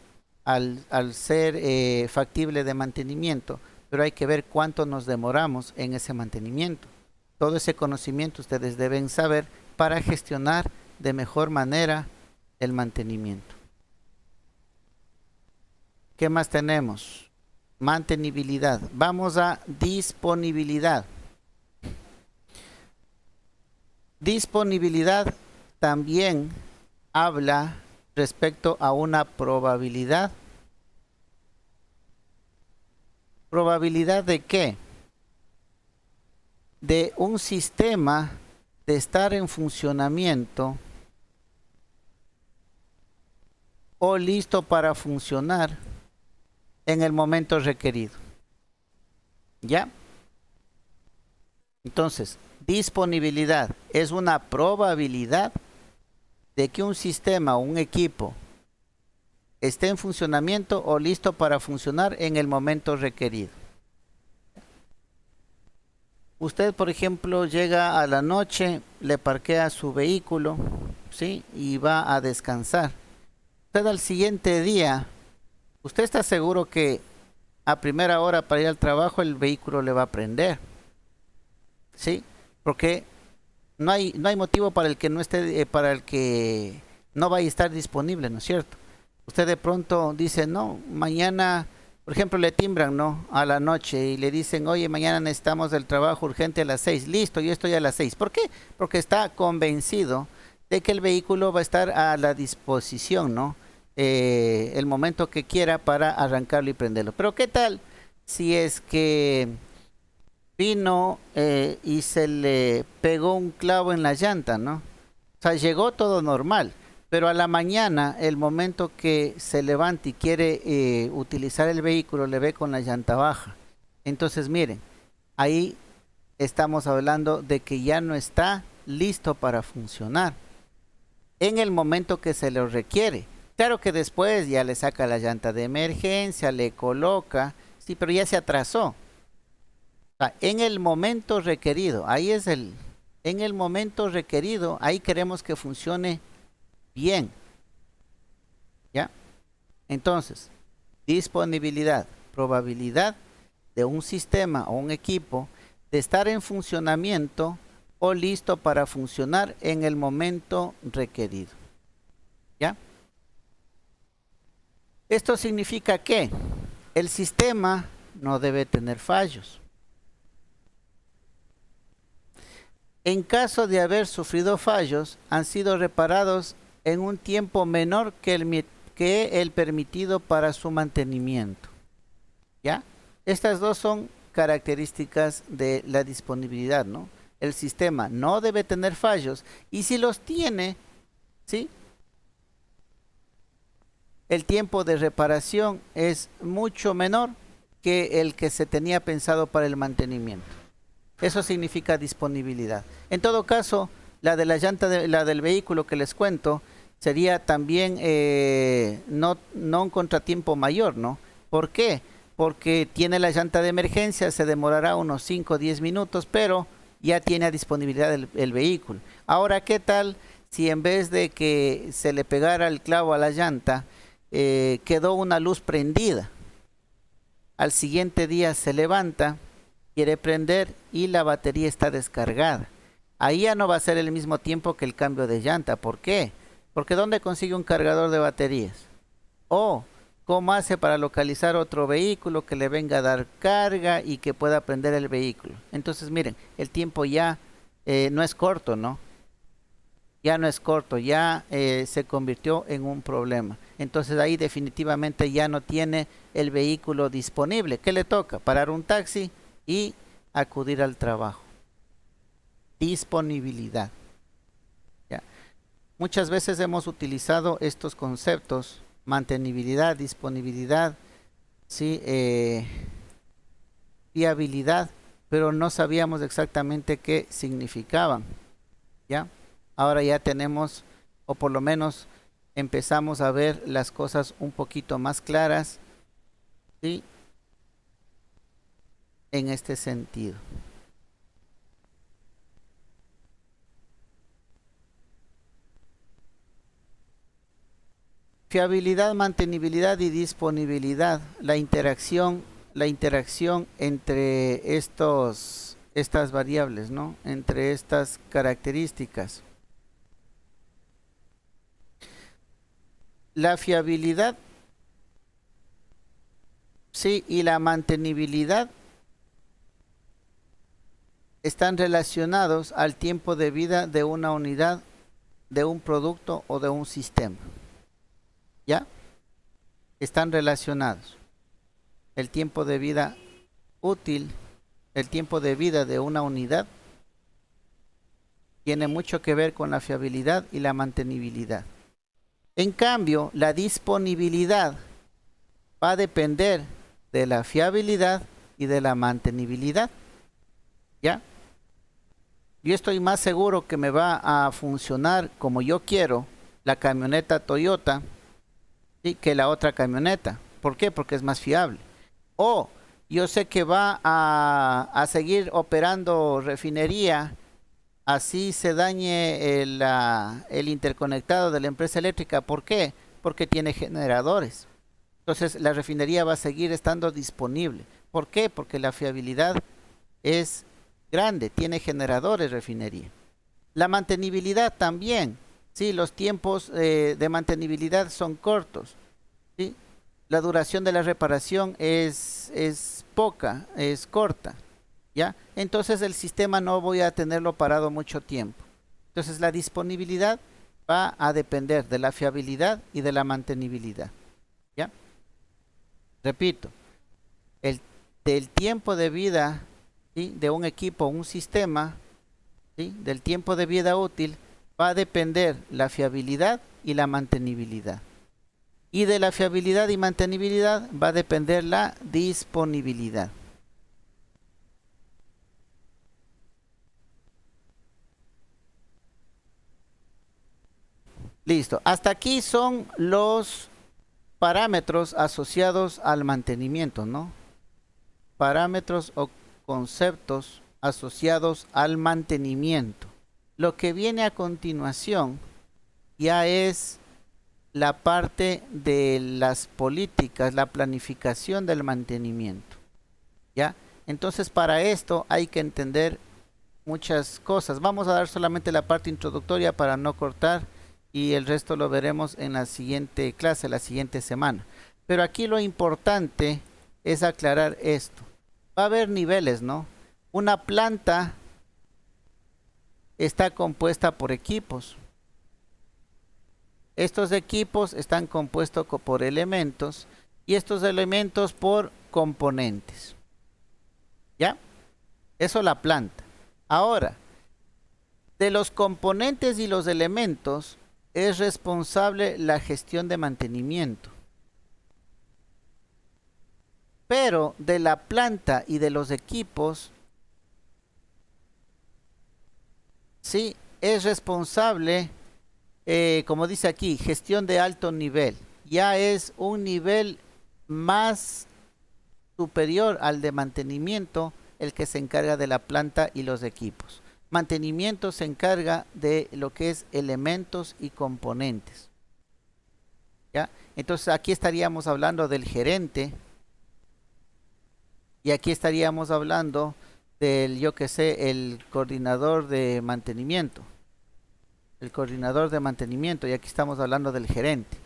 al ser factible de mantenimiento, pero hay que ver cuánto nos demoramos en ese mantenimiento. Todo ese conocimiento ustedes deben saber para gestionar de mejor manera el mantenimiento. ¿Qué más tenemos? Mantenibilidad. Vamos a disponibilidad. Disponibilidad también habla respecto a una probabilidad. ¿Probabilidad de qué? De un sistema de estar en funcionamiento o listo para funcionar en el momento requerido. ¿Ya? Entonces, disponibilidad es una probabilidad de que un sistema o un equipo esté en funcionamiento o listo para funcionar en el momento requerido. Usted, por ejemplo, llega a la noche, le parquea su vehículo, ¿sí? Y va a descansar. Usted al siguiente día, usted está seguro que a primera hora para ir al trabajo el vehículo le va a prender, ¿sí? Porque No hay motivo para el que no esté, para el que no vaya a estar disponible, ¿no es cierto? Usted de pronto dice, no, mañana, por ejemplo, le timbran, ¿no? A la noche y le dicen, oye, mañana necesitamos el trabajo urgente a las 6. Listo, yo estoy a las 6. ¿Por qué? Porque está convencido de que el vehículo va a estar a la disposición, ¿no? El momento que quiera para arrancarlo y prenderlo. Pero ¿qué tal si es que vino y se le pegó un clavo en la llanta, ¿no? O sea, llegó todo normal, pero a la mañana, el momento que se levanta y quiere utilizar el vehículo, le ve con la llanta baja. Entonces, miren, ahí estamos hablando de que ya no está listo para funcionar en el momento que se lo requiere. Claro que después ya le saca la llanta de emergencia, le coloca, sí, pero ya se atrasó. O sea, en el momento requerido, en el momento requerido, ahí queremos que funcione bien. ¿Ya? Entonces, disponibilidad, probabilidad de un sistema o un equipo de estar en funcionamiento o listo para funcionar en el momento requerido. ¿Ya? Esto significa que el sistema no debe tener fallos. En caso de haber sufrido fallos, han sido reparados en un tiempo menor que el permitido para su mantenimiento. ¿Ya? Estas dos son características de la disponibilidad, ¿no? El sistema no debe tener fallos y si los tiene, ¿sí? El tiempo de reparación es mucho menor que el que se tenía pensado para el mantenimiento. Eso significa disponibilidad. En todo caso, la de la llanta, la del vehículo que les cuento, sería también no un contratiempo mayor, ¿no? ¿Por qué? Porque tiene la llanta de emergencia, se demorará unos 5 o 10 minutos, pero ya tiene a disponibilidad el vehículo. Ahora, ¿qué tal si en vez de que se le pegara el clavo a la llanta, quedó una luz prendida? Al siguiente día se levanta, quiere prender y la batería está descargada. Ahí ya no va a ser el mismo tiempo que el cambio de llanta. ¿Por qué? Porque ¿dónde consigue un cargador de baterías? O ¿cómo hace para localizar otro vehículo que le venga a dar carga y que pueda prender el vehículo? Entonces miren, el tiempo ya no es corto, ¿no? Ya no es corto, ya se convirtió en un problema. Entonces ahí definitivamente ya no tiene el vehículo disponible. ¿Qué le toca? Parar un taxi y acudir al trabajo. Disponibilidad. Ya. Muchas veces hemos utilizado estos conceptos, mantenibilidad, disponibilidad, ¿sí? Fiabilidad, pero no sabíamos exactamente qué significaban. ¿Ya? Ahora ya tenemos, o por lo menos empezamos a ver las cosas un poquito más claras, ¿sí? En este sentido. Fiabilidad, mantenibilidad y disponibilidad, la interacción entre estas variables, ¿no? Entre estas características. La fiabilidad, sí, y la mantenibilidad están relacionados al tiempo de vida de una unidad, de un producto o de un sistema. ¿Ya? Están relacionados. El tiempo de vida útil, el tiempo de vida de una unidad, tiene mucho que ver con la fiabilidad y la mantenibilidad. En cambio, la disponibilidad va a depender de la fiabilidad y de la mantenibilidad. ¿Ya? Yo estoy más seguro que me va a funcionar como yo quiero la camioneta Toyota, ¿sí?, que la otra camioneta. ¿Por qué? Porque es más fiable. O yo sé que va a seguir operando refinería, así se dañe el interconectado de la empresa eléctrica. ¿Por qué? Porque tiene generadores. Entonces la refinería va a seguir estando disponible. ¿Por qué? Porque la fiabilidad es grande, tiene generadores refinería. La mantenibilidad también, ¿sí? Los tiempos de mantenibilidad son cortos, ¿sí? La duración de la reparación es poca, es corta, ¿ya? Entonces el sistema no voy a tenerlo parado mucho tiempo. Entonces la disponibilidad va a depender de la fiabilidad y de la mantenibilidad, ¿ya? Repito, del tiempo de vida, ¿sí? De un equipo, un sistema, ¿sí? Del tiempo de vida útil va a depender la fiabilidad y la mantenibilidad. Y de la fiabilidad y mantenibilidad va a depender la disponibilidad. Listo. Hasta aquí son los parámetros asociados al mantenimiento, ¿no? Parámetros o conceptos asociados al mantenimiento. Lo que viene a continuación ya es la parte de las políticas, la planificación del mantenimiento, ¿ya? Entonces para esto hay que entender muchas cosas. Vamos a dar solamente la parte introductoria para no cortar y el resto lo veremos en la siguiente clase, la siguiente semana. Pero aquí lo importante es aclarar esto. Va a haber niveles, ¿no? Una planta está compuesta por equipos. Estos equipos están compuestos por elementos y estos elementos por componentes. ¿Ya? Eso la planta. Ahora, de los componentes y los elementos es responsable la gestión de mantenimiento. Pero de la planta y de los equipos, sí, es responsable, como dice aquí, gestión de alto nivel. Ya es un nivel más superior al de mantenimiento, el que se encarga de la planta y los equipos. Mantenimiento se encarga de lo que es elementos y componentes. ¿Ya? Entonces aquí estaríamos hablando del gerente. Y aquí estaríamos hablando del, yo que sé, el coordinador de mantenimiento. El coordinador de mantenimiento, y aquí estamos hablando del gerente.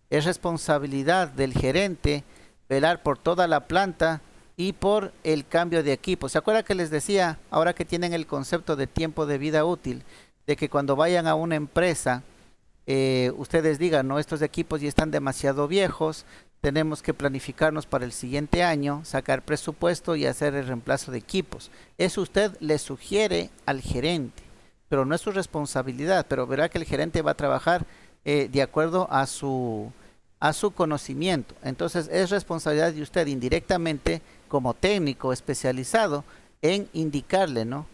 Es responsabilidad del gerente velar por toda la planta y por el cambio de equipo. ¿Se acuerdan que les decía, ahora que tienen el concepto de tiempo de vida útil, de que cuando vayan a una empresa, ustedes digan, no, estos equipos ya están demasiado viejos, tenemos que planificarnos para el siguiente año, sacar presupuesto y hacer el reemplazo de equipos? Eso usted le sugiere al gerente, pero no es su responsabilidad, pero verá que el gerente va a trabajar de acuerdo a su conocimiento. Entonces es responsabilidad de usted indirectamente como técnico especializado en indicarle, ¿no?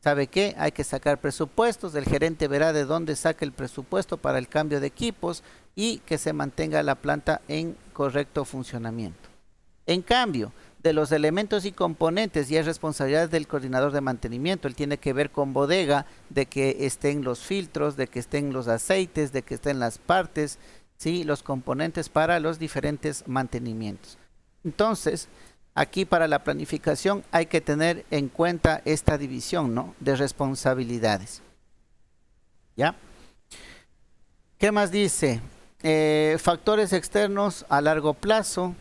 ¿Sabe qué? Hay que sacar presupuestos, el gerente verá de dónde saca el presupuesto para el cambio de equipos y que se mantenga la planta en correcto funcionamiento. En cambio, de los elementos y componentes ya es responsabilidad del coordinador de mantenimiento. Él tiene que ver con bodega, de que estén los filtros, de que estén los aceites, de que estén las partes, ¿sí? Los componentes para los diferentes mantenimientos. Entonces, aquí para la planificación hay que tener en cuenta esta división, ¿no? De responsabilidades. ¿Ya? ¿Qué más dice? Factores externos a largo plazo,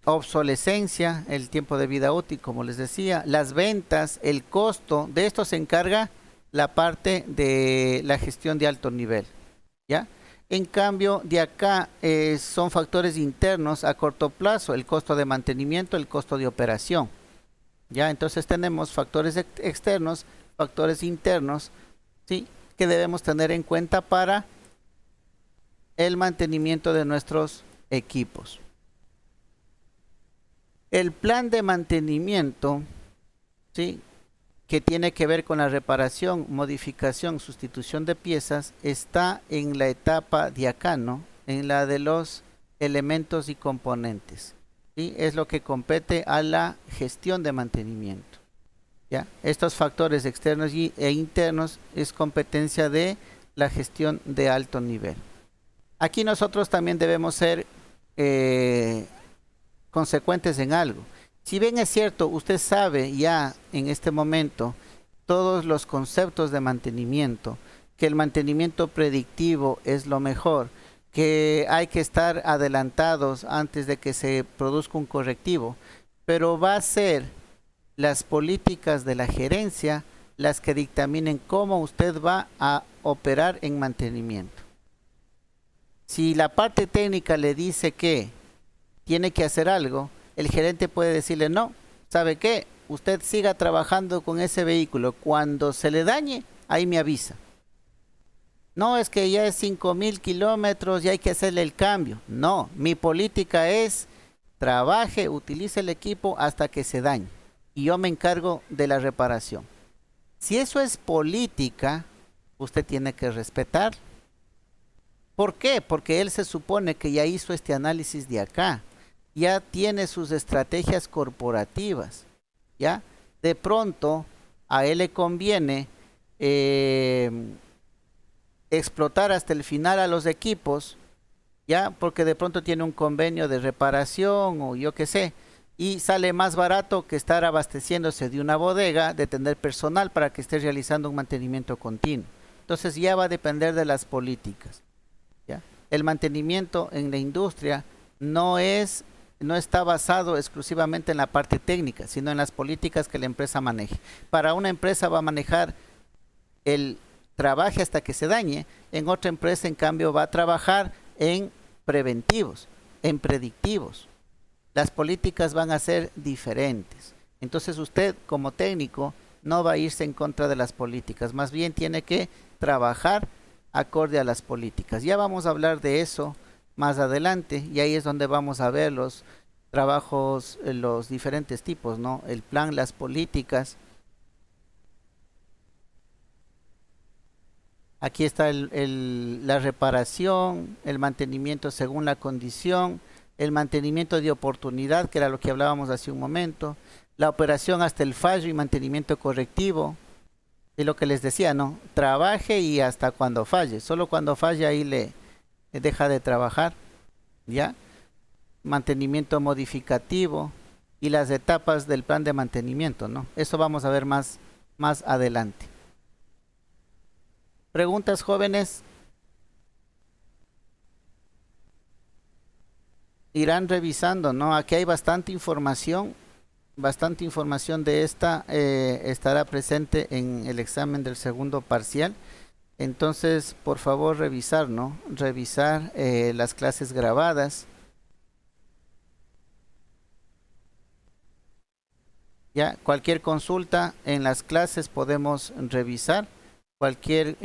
obsolescencia, el tiempo de vida útil, como les decía, las ventas, el costo. De esto se encarga la parte de la gestión de alto nivel. ¿Ya? En cambio, de acá son factores internos a corto plazo, el costo de mantenimiento, el costo de operación. ¿Ya? Entonces tenemos factores externos, factores internos, ¿sí? Que debemos tener en cuenta para el mantenimiento de nuestros equipos. El plan de mantenimiento, ¿sí? Que tiene que ver con la reparación, modificación, sustitución de piezas, está en la etapa de acá, ¿no? En la de los elementos y componentes, ¿sí? Es lo que compete a la gestión de mantenimiento. ¿Ya? Estos factores externos e internos es competencia de la gestión de alto nivel. Aquí nosotros también debemos ser consecuentes en algo. Si bien es cierto, usted sabe ya en este momento todos los conceptos de mantenimiento, que el mantenimiento predictivo es lo mejor, que hay que estar adelantados antes de que se produzca un correctivo, pero va a ser las políticas de la gerencia las que dictaminen cómo usted va a operar en mantenimiento. Si la parte técnica le dice que tiene que hacer algo, el gerente puede decirle no, ¿sabe qué? Usted siga trabajando con ese vehículo, cuando se le dañe, ahí me avisa. No, es que ya es 5.000 kilómetros y hay que hacerle el cambio. No, mi política es trabaje, utilice el equipo hasta que se dañe y yo me encargo de la reparación. Si eso es política, usted tiene que respetar. ¿Por qué? Porque él se supone que ya hizo este análisis de acá, ya tiene sus estrategias corporativas, ¿ya? De pronto a él le conviene explotar hasta el final a los equipos, ¿ya? Porque de pronto tiene un convenio de reparación o yo qué sé, y sale más barato que estar abasteciéndose de una bodega, de tener personal para que esté realizando un mantenimiento continuo. Entonces ya va a depender de las políticas, ¿ya? El mantenimiento en la industria no está basado exclusivamente en la parte técnica, sino en las políticas que la empresa maneje. Para una empresa va a manejar el trabaje hasta que se dañe, en otra empresa en cambio va a trabajar en preventivos, en predictivos. Las políticas van a ser diferentes. Entonces usted como técnico no va a irse en contra de las políticas, más bien tiene que trabajar acorde a las políticas. Ya vamos a hablar de eso más adelante y ahí es donde vamos a ver los trabajos, los diferentes tipos, ¿no? El plan, las políticas. Aquí está la reparación, el mantenimiento según la condición, el mantenimiento de oportunidad, que era lo que hablábamos hace un momento, la operación hasta el fallo y mantenimiento correctivo, y lo que les decía, ¿no? Trabaje y hasta cuando falle, solo cuando falle ahí le deja de trabajar, ¿ya? Mantenimiento modificativo y las etapas del plan de mantenimiento, ¿no? Eso vamos a ver más adelante. ¿Preguntas, jóvenes? Irán revisando, ¿no? Aquí hay bastante información de esta, estará presente en el examen del segundo parcial. Entonces, por favor, revisar, ¿no? Revisar las clases grabadas. Ya, cualquier consulta en las clases podemos revisar. Cualquier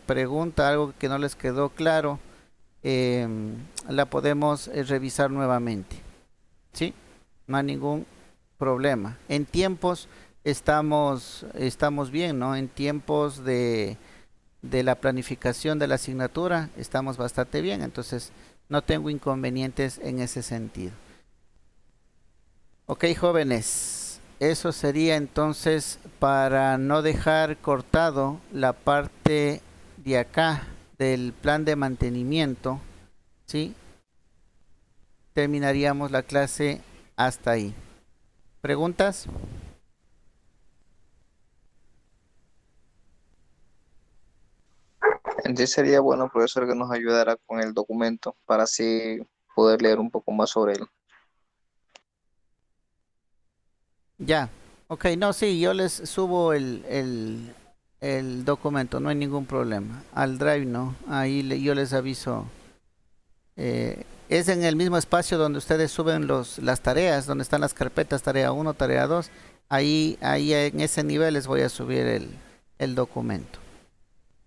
pregunta, algo que no les quedó claro, la podemos revisar nuevamente, ¿sí? No hay ningún problema. En tiempos estamos bien, ¿no? En tiempos de la planificación de la asignatura estamos bastante bien, entonces no tengo inconvenientes en ese sentido. Ok, jóvenes, eso sería entonces para no dejar cortado la parte de acá del plan de mantenimiento, ¿sí? Terminaríamos la clase hasta ahí. ¿Preguntas? Entonces sería bueno, profesor, que nos ayudara con el documento para así poder leer un poco más sobre él. Ya, ok, no, sí, yo les subo el documento, no hay ningún problema. Al Drive, ¿no? Ahí yo les aviso. Es en el mismo espacio donde ustedes suben las tareas, donde están las carpetas, tarea 1, tarea 2. Ahí en ese nivel les voy a subir el documento.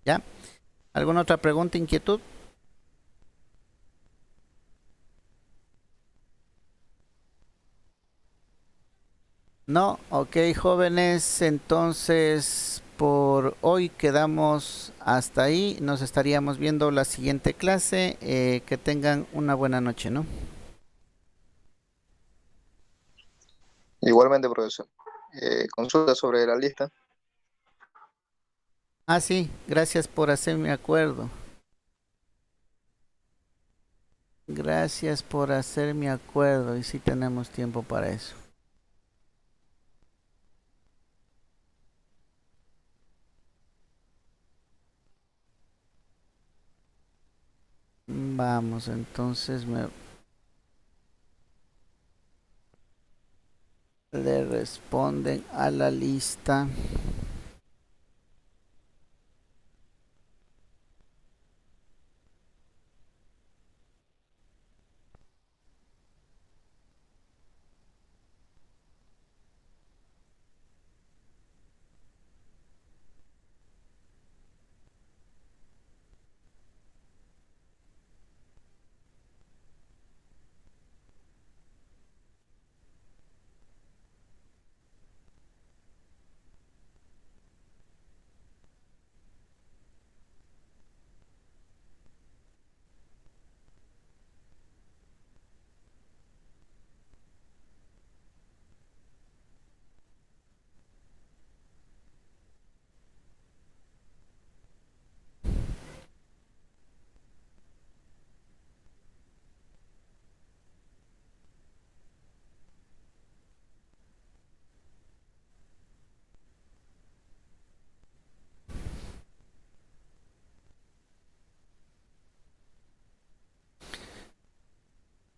¿Ya? ¿Alguna otra pregunta, inquietud? No, ok, jóvenes, entonces por hoy quedamos hasta ahí. Nos estaríamos viendo la siguiente clase. Que tengan una buena noche, ¿no? Igualmente, profesor. Consulta sobre la lista. Ah, sí, gracias por hacerme acuerdo. Gracias por hacerme acuerdo y sí tenemos tiempo para eso. Vamos, entonces le responden a la lista.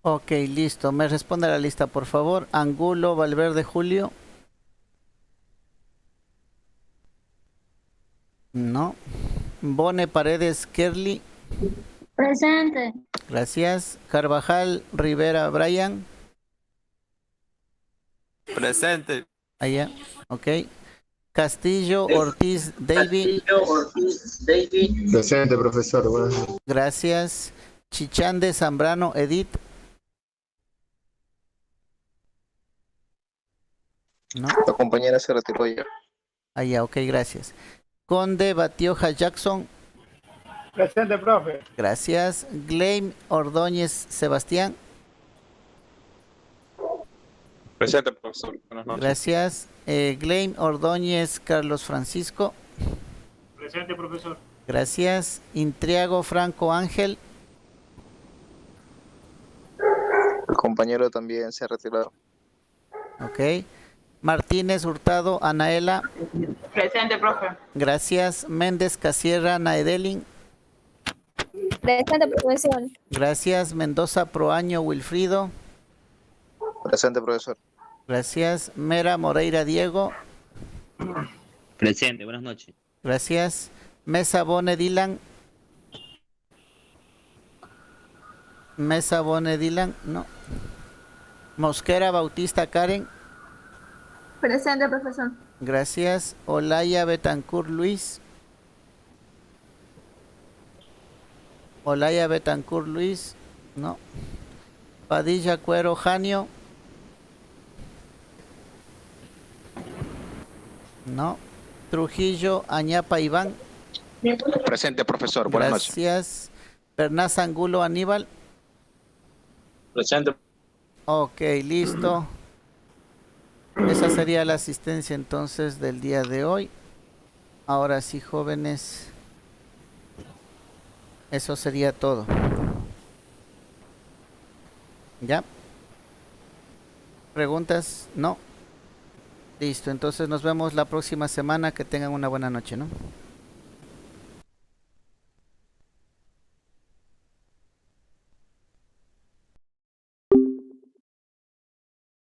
Ok, listo. Me responde a la lista, por favor. Angulo, Valverde, Julio. No. Bone, Paredes, Kerly. Presente. Gracias. Carvajal, Rivera, Brian. Presente. Allá. Ok. Castillo, Ortiz, David. Presente, profesor. Buenas noches. Gracias. Chichande, Zambrano, Edith. No. La compañera se retiró ya. Allá, ok, gracias. Conde, Batioja, Jackson. Presente, profe. Gracias. Gleim, Ordóñez, Sebastián. Presente, profesor. Buenas noches. Gracias. Gleim, Ordóñez, Carlos Francisco. Presente, profesor. Gracias. Intriago, Franco, Ángel. El compañero también se ha retirado. Ok. Martínez, Hurtado, Anaela. Presente, profe. Gracias. Méndez, Casierra, Naedelin. Presente, profesor. Gracias. Mendoza, Proaño, Wilfrido. Presente, profesor. Gracias. Mera, Moreira, Diego. Presente, buenas noches. Gracias. Mesa, Bone, Dylan. Mesa, Bone, Dylan. No. Mosquera, Bautista, Karen. Presente, profesor. Gracias. Olaya, Betancourt, Luis. Olaya, Betancourt, Luis. No. Padilla, Cuero, Janio. No. Trujillo, Añapa, Iván. Presente, profesor. Buenas noches. Gracias. Bernás Angulo, Aníbal. Presente. Ok, listo. Esa sería la asistencia entonces del día de hoy. Ahora sí, jóvenes. Eso sería todo. ¿Ya? ¿Preguntas? No. Listo, entonces nos vemos la próxima semana. Que tengan una buena noche, ¿no?